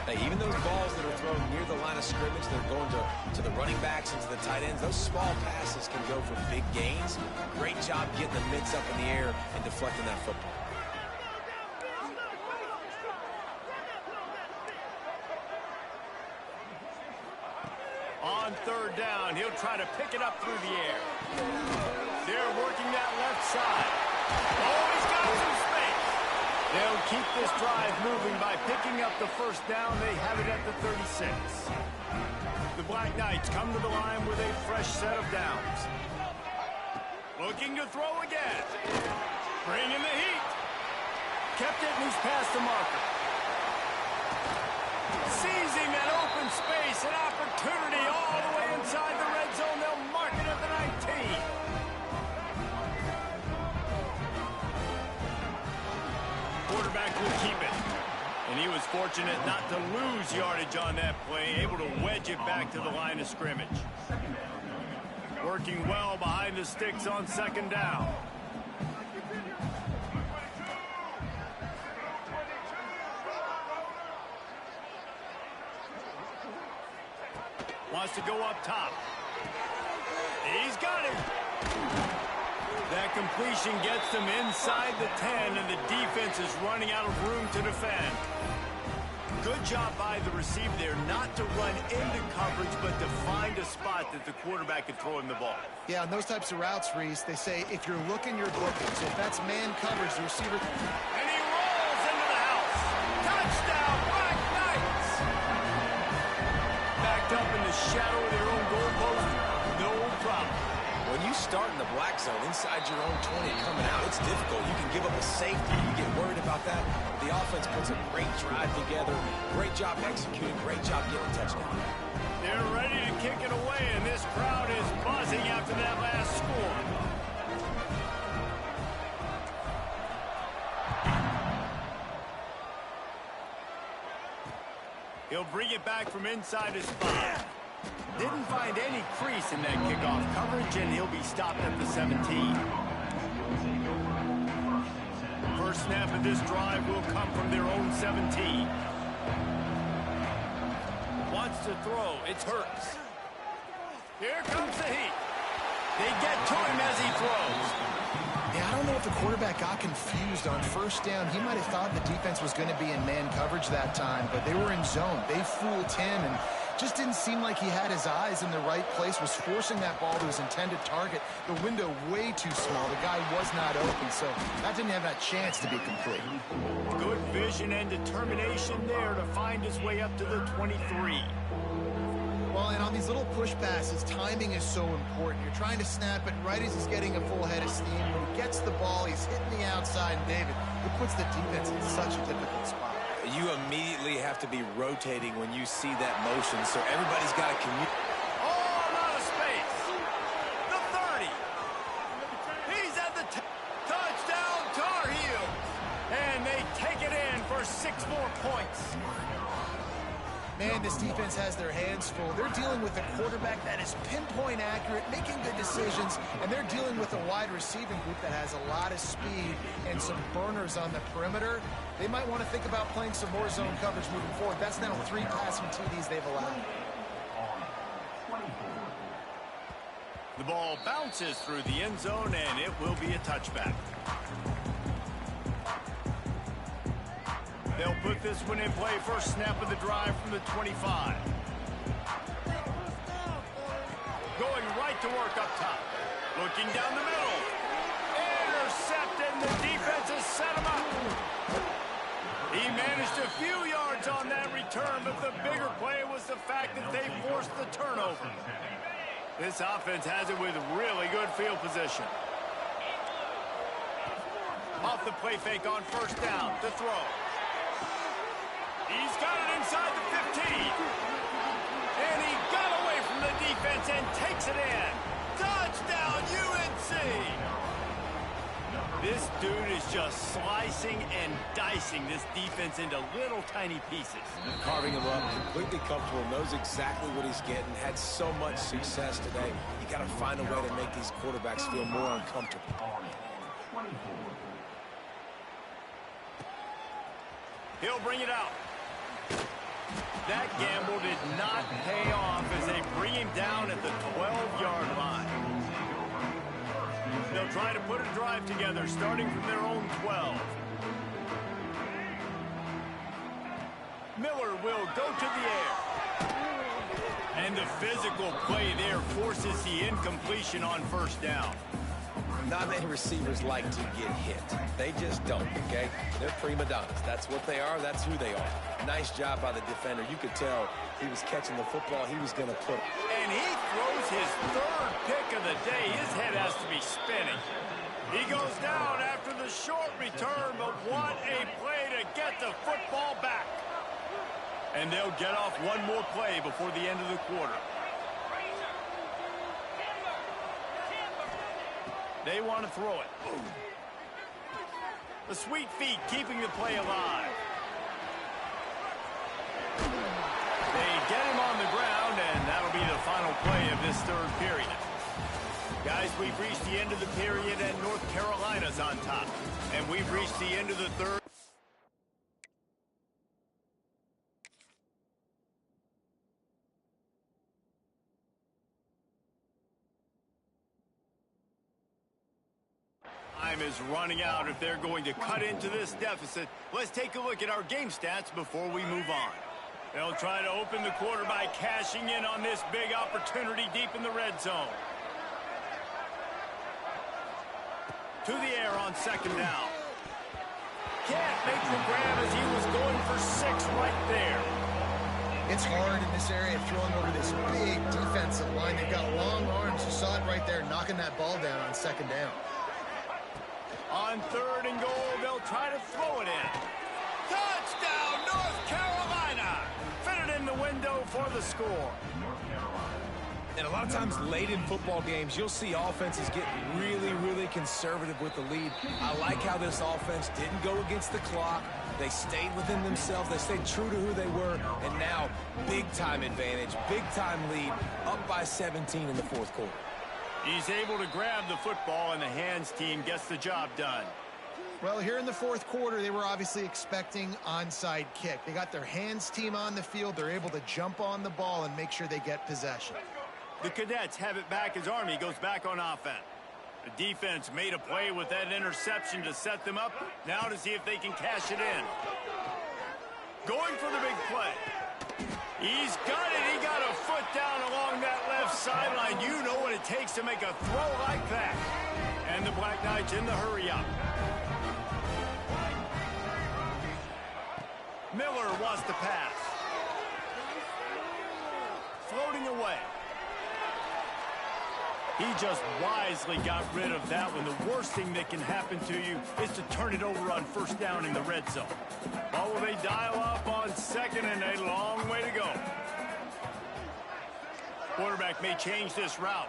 Hey, even those balls that are thrown near the line of scrimmage, they're going to the running backs and to the tight ends, those small passes can go for big gains. Great job getting the mitts up in the air and deflecting that football. On third down, he'll try to pick it up through the air. They're working that left side. Oh, he's got some space. They'll keep this drive moving by picking up the first down. They have it at the 36. The Black Knights come to the line with a fresh set of downs. Looking to throw again. Bringing the heat. Kept it, and he's past the marker. Seizing that open space, an opportunity all the way inside the red zone. They'll mark it at the 19. Quarterback will keep it. And he was fortunate not to lose yardage on that play, able to wedge it back to the line of scrimmage. Working well behind the sticks on second down. Wants to go up top. He's got it. That completion gets them inside the 10, and the defense is running out of room to defend. Good job by the receiver there, not to run into coverage, but to find a spot that the quarterback can throw him the ball. Yeah, on those types of routes, Reese, they say if you're looking, you're looking. So if that's man coverage, the receiver... And he rolls into the house. Touchdown, Black Knights! Backed up in the shadow of their own goalpost, no problem. When you start in the black zone inside your own 20 and coming out, it's difficult. You can give up a safety. You get worried about that. The offense puts a great drive together. Great job executing. Great job getting a touchdown. They're ready to kick it away, and this crowd is buzzing after that last score. He'll bring it back from inside his spot. Didn't find any crease in that kickoff coverage, and he'll be stopped at the 17. First snap of this drive will come from their own 17. wants to throw. It's Hurts. Here comes the heat. They get to him as he throws. Yeah, I don't know if the quarterback got confused on first down. He might have thought the defense was going to be in man coverage that time, but they were in zone. They fooled him and just didn't seem like he had his eyes in the right place, was forcing that ball to his intended target. The window way too small. The guy was not open, so that didn't have that chance to be complete. Good vision and determination there to find his way up to the 23. Well, and on these little push passes, timing is so important. You're trying to snap it right as he's getting a full head of steam. When he gets the ball, he's hitting the outside, and David, it puts the defense in such a difficult spot. You immediately have to be rotating when you see that motion, so everybody's got to communicate. All out of space. The 30. He's at the touchdown Tar Heels. And they take it in for 6 more points. Man, this defense has their hands full. They're dealing with a quarterback that is pinpoint accurate, making good decisions, and they're dealing with a wide receiving group that has a lot of speed and some burners on the perimeter. They might want to think about playing some more zone coverage moving forward. That's now 3 passing TDs they've allowed. The ball bounces through the end zone, and it will be a touchback. They'll put this one in play first snap of the drive from the 25. Going right to work up top. Looking down the middle. Intercepted, and the defense has set him up. He managed a few yards on that return, but the bigger play was the fact that they forced the turnover. This offense has it with really good field position. Off the play fake on first down to throw. He's got it inside the 15. And he got away from the defense and takes it in. Touchdown, UNC! This dude is just slicing and dicing this defense into little tiny pieces. Carving him up, completely comfortable, knows exactly what he's getting, had so much success today. You got to find a way to make these quarterbacks feel more uncomfortable. He'll bring it out. That gamble did not pay off as they bring him down at the 12-yard line. They'll try to put a drive together, starting from their own 12. Miller will go to the air. And the physical play there forces the incompletion on first down. Not many receivers like to get hit. They just don't, okay? They're prima donnas. That's what they are. That's who they are. Nice job by the defender. You could tell he was catching the football. He was going to put. And he throws his 3rd pick of the day. His head has to be spinning. He goes down after the short return, but what a play to get the football back. And they'll get off one more play before the end of the quarter. They want to throw it. The sweet feet keeping the play alive. They get him on the ground, and that'll be the final play of this 3rd period. Guys, we've reached the end of the period, and North Carolina's on top. And we've reached the end of the 3rd. Time is running out if they're going to cut into this deficit. Let's take a look at our game stats before we move on. They'll try to open the quarter by cashing in on this big opportunity deep in the red zone. To the air on 2nd down. Can't make the grab as he was going for 6 right there. It's hard in this area throwing over this big defensive line. They've got long arms. You saw it right there, knocking that ball down on 2nd down. On 3rd and goal, they'll try to throw it in. Touchdown, North Carolina! Fitted in the window for the score. And a lot of times late in football games, you'll see offenses get really, really conservative with the lead. I like how this offense didn't go against the clock. They stayed within themselves. They stayed true to who they were. And now, big-time advantage, big-time lead, up by 17 in the 4th quarter. He's able to grab the football, and the hands team gets the job done. Well, here in the fourth quarter, they were obviously expecting onside kick. They got their hands team on the field. They're able to jump on the ball and make sure they get possession. The Cadets have it back as Army goes back on offense. The defense made a play with that interception to set them up. Now to see if they can cash it in. Going for the big play. He's got it. He got a foot down along that left sideline. You know what it takes to make a throw like that. And the Black Knights in the hurry up. Miller wants to pass. Floating away. He just wisely got rid of that one. The worst thing that can happen to you is to turn it over on first down in the red zone. Or will they dial up on second, and a long way to go. Quarterback may change this route.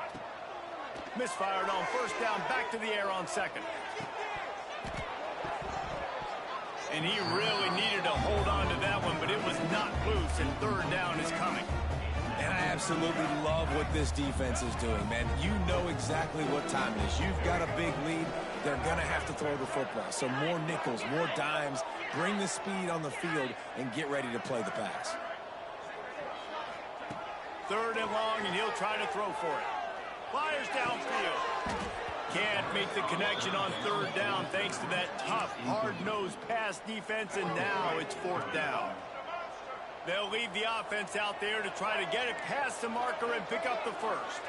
Misfired on first down, back to the air on second. And he really needed to hold on to that one, but it was not loose, and third down is coming. And I absolutely love what this defense is doing, man. You know exactly what time it is. You've got a big lead. They're going to have to throw the football. So more nickels, more dimes. Bring the speed on the field and get ready to play the pass. Third and long, and he'll try to throw for it. Fires downfield. Can't make the connection on third down thanks to that tough, hard-nosed pass defense, and now it's fourth down. They'll leave the offense out there to try to get it past the marker and pick up the first.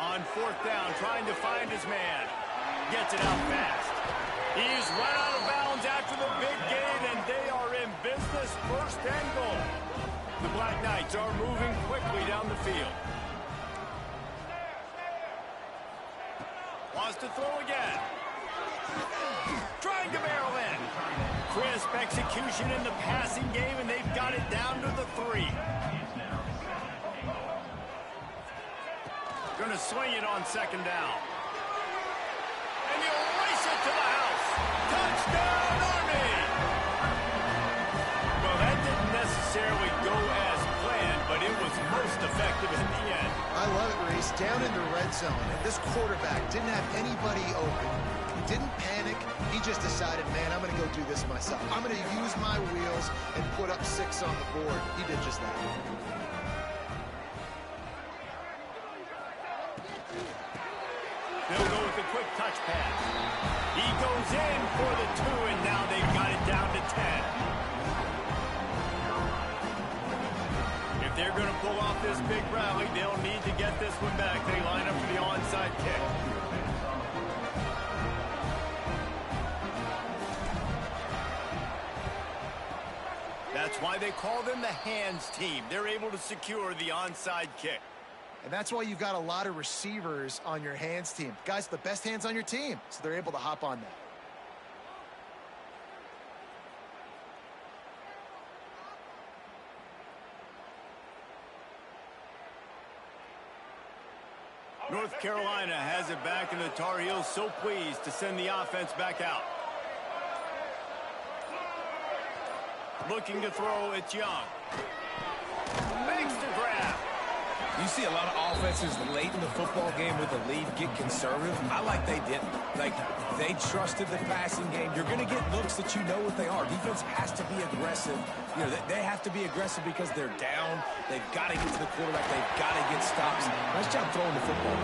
On fourth down, trying to find his man. Gets it out fast. He's run out of bounds after the big gain, and they are in business, first and goal. The Black Knights are moving quickly down the field. Wants to throw again. Trying to barrel in. Crisp execution in the passing game, and they've got it down to the 3. Gonna swing it on second down. And he'll race it to the house. Touchdown, Army! Well, that didn't necessarily go as planned, but it was most effective in the end. I love it, Reese. Down in the red zone, this quarterback didn't have anybody open. He didn't panic. He just decided, man, I'm going to go do this myself. I'm going to use my wheels and put up 6 on the board. He did just that. They'll go with a quick touch pass. He goes in for the 2, and now they've got it down to 10. If they're going to pull off this big rally, they'll need to get this one back. They line up for the onside kick. That's why they call them the hands team. They're able to secure the onside kick. And that's why you've got a lot of receivers on your hands team. Guys, the best hands on your team, so they're able to hop on that. North Carolina has it back, and the Tar Heels so pleased to send the offense back out. Looking to throw, it's Young. Makes the grab. You see a lot of offenses late in the football game with the lead get conservative. I like they didn't. Like, they trusted the passing game. You're going to get looks that you know what they are. Defense has to be aggressive. You know, they have to be aggressive because they're down. They've got to get to the quarterback. They've got to get stops. Nice job throwing the football.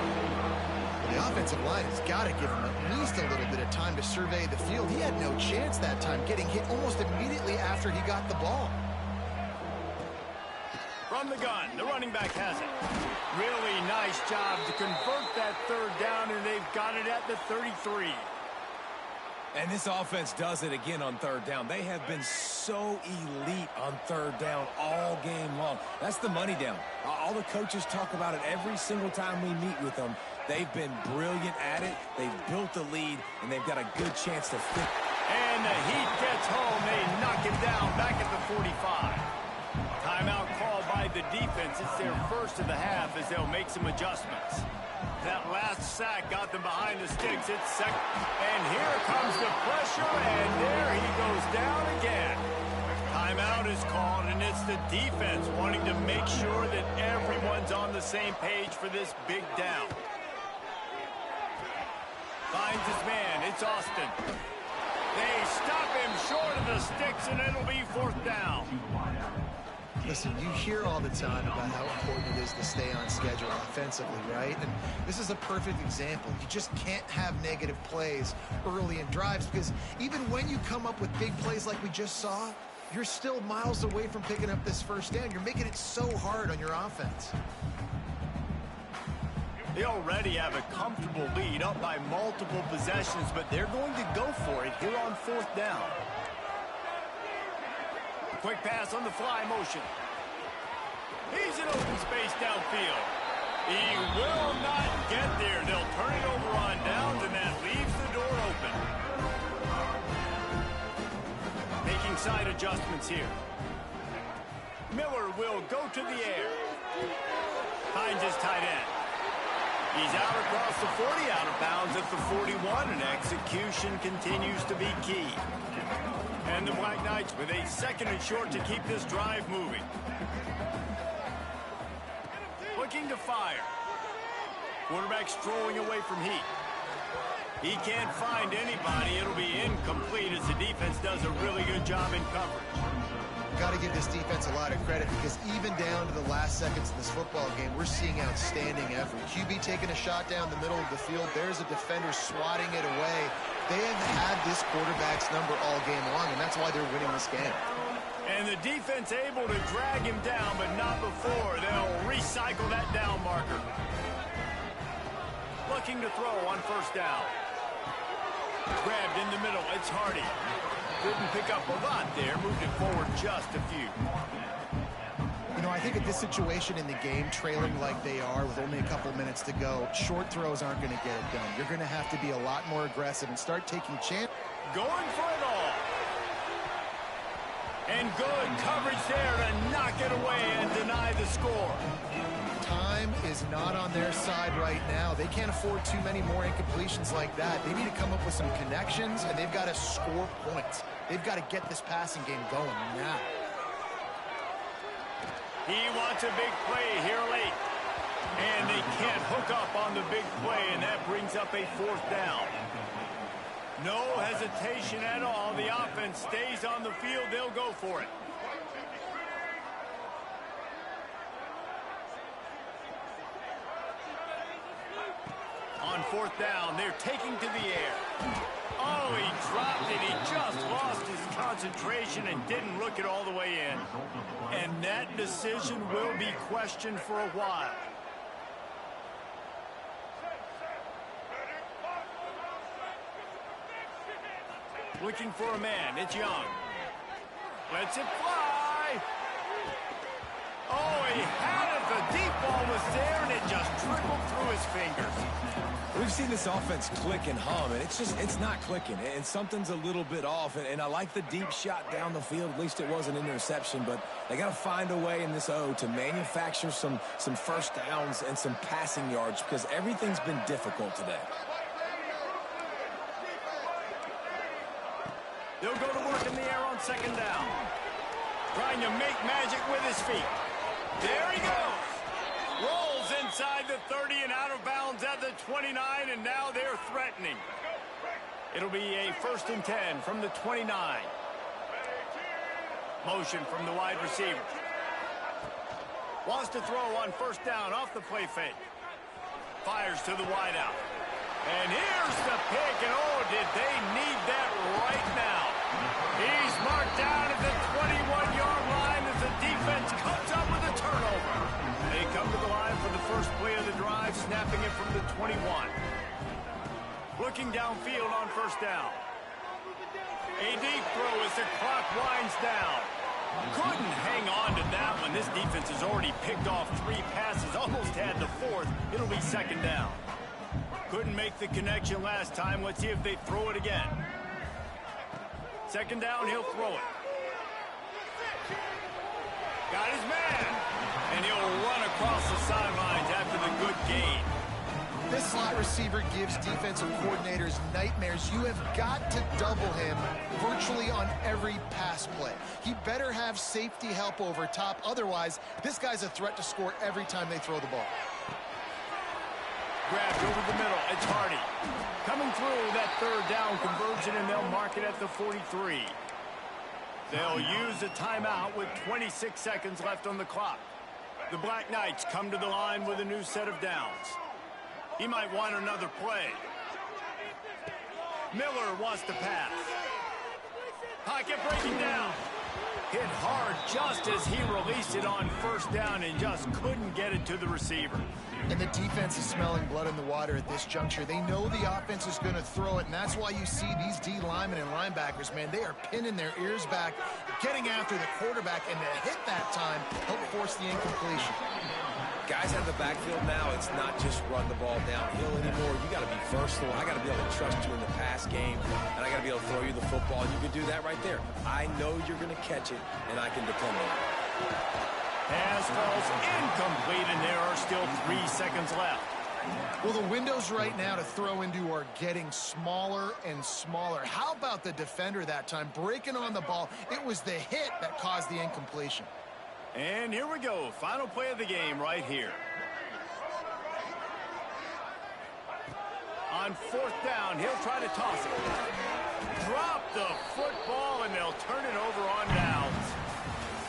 The offensive line has got to give him at least a little bit of time to survey the field. He had no chance that time, getting hit almost immediately after he got the ball. From the gun, the running back has it. Really nice job to convert that third down, and they've got it at the 33. And this offense does it again on third down. They have been so elite on third down all game long. That's the money down. All the coaches talk about it every single time we meet with them. They've been brilliant at it. They've built the lead, and they've got a good chance to fit. And the Heat gets home. They knock him down back at the 45. Timeout called by the defense. It's their first of the half as they'll make some adjustments. That last sack got them behind the sticks. It's second. And here comes the pressure, and there he goes down again. Timeout is called, and it's the defense wanting to make sure that everyone's on the same page for this big down. Finds his man. It's Austin. short of the sticks, and it'll be 4th down. Listen, you hear all the time about how important it is to stay on schedule offensively, right? And this is a perfect example. You just can't have negative plays early in drives because even when you come up with big plays like we just saw, you're still miles away from picking up this 1st down. You're making it so hard on your offense. They already have a comfortable lead up by multiple possessions, but they're going to go for it here on 4th down. Quick pass on the fly motion. He's in open space downfield. He will not get there. They'll turn it over on downs, and that leaves the door open. Making side adjustments here. Miller will go to the air. Finds his tight end. He's out across the 40, out of bounds at the 41, and execution continues to be key. And the Black Knights with a 2nd and short to keep this drive moving. Looking to fire. Quarterback strolling away from heat. He can't find anybody. It'll be incomplete as the defense does a really good job in coverage. Got to give this defense a lot of credit because even down to the last seconds of this football game, we're seeing outstanding effort. QB taking a shot down the middle of the field. There's a defender swatting it away. They have had this quarterback's number all game long, and that's why they're winning this game. And the defense able to drag him down, but not before. They'll recycle that down marker. Looking to throw on 1st down. Grabbed in the middle. It's Hardy. Didn't pick up a lot there. Moved it forward just a few. You know, I think at this situation in the game, trailing like they are with only a couple minutes to go, short throws aren't going to get it done. You're going to have to be a lot more aggressive and start taking chances. Going for it all. And good coverage there to knock it away and deny the score. Time is not on their side right now. They can't afford too many more incompletions like that. They need to come up with some connections, and they've got to score points. They've got to get this passing game going now. He wants a big play here late. And they can't hook up on the big play, and that brings up a 4th down. No hesitation at all. The offense stays on the field. They'll go for it. On 4th down, they're taking to the air. Oh, he dropped it. He just lost his concentration and didn't look it all the way in. And that decision will be questioned for a while. Looking for a man. It's Young. Lets it fly. Oh, he had it. The deep ball was there, and it just trickled through his fingers. We've seen this offense click and hum, and it's not clicking, and something's a little bit off. And I like the deep shot down the field. At least it wasn't an interception, but they got to find a way in this O to manufacture some 1st downs and some passing yards because everything's been difficult today. They'll go to work in the air on 2nd down. Trying to make magic with his feet. There he goes. Rolls inside the 30 and out of bounds at the 29, and now they're threatening. It'll be a 1st and 10 from the 29. Motion from the wide receiver. Wants to throw on 1st down off the play fake. Fires to the wideout. And here's the pick, and oh, did they need that right now. He's marked down at the 21-yard line as the defense comes up with a turnover. They come to the line for the first play of the drive, snapping it from the 21. Looking downfield on 1st down. A deep throw as the clock winds down. Couldn't hang on to that one. This defense has already picked off 3 passes, almost had the 4th. It'll be 2nd down. Couldn't make the connection last time. Let's see if they throw it again. 2nd down, he'll throw it. Got his man. And he'll run across the sidelines after the good gain. This slot receiver gives defensive coordinators nightmares. You have got to double him virtually on every pass play. He better have safety help over top. Otherwise, this guy's a threat to score every time they throw the ball. Grabbed over the middle. It's Hardy. Coming through that 3rd down conversion, and they'll mark it at the 43. They'll use a timeout with 26 seconds left on the clock. The Black Knights come to the line with a new set of downs. He might want another play. Miller wants to pass. Pocket breaking down. Hit hard just as he released it on first down and just couldn't get it to the receiver. And the defense is smelling blood in the water at this juncture. They know the offense is going to throw it, and that's why you see these D linemen and linebackers, man, they are pinning their ears back, getting after the quarterback, and to hit that time, help force the incompletion. Guys out of the backfield now, it's not just run the ball downhill anymore. You got to be versatile. I got to be able to trust you in the pass game, and I got to be able to throw you the football. You can do that right there. I know you're going to catch it, and I can depend on it. Pass falls incomplete, and there are still 3 seconds left. Well, the windows right now to throw into are getting smaller and smaller. How about the defender that time breaking on the ball? It was the hit that caused the incompletion. And here we go. Final play of the game right here. On fourth down, he'll try to toss it. Drop the football, and they'll turn it over on downs.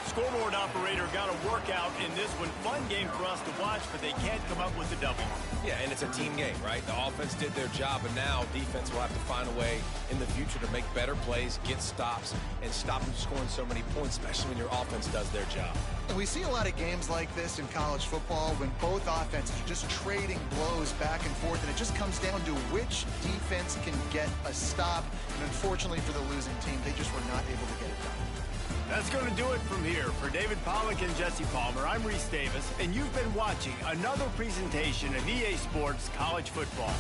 Scoreboard operator got a workout in this one. Fun game for us to watch, but they can't come up with the W. Yeah, and it's a team game, right? The offense did their job, and now defense will have to find a way in the future to make better plays, get stops, and stop them scoring so many points, especially when your offense does their job. And we see a lot of games like this in college football when both offenses are just trading blows back and forth, and it just comes down to which defense can get a stop. And unfortunately for the losing team, they just were not able to get it done. That's going to do it from here. For David Pollack and Jesse Palmer, I'm Reese Davis, and you've been watching another presentation of EA Sports College Football.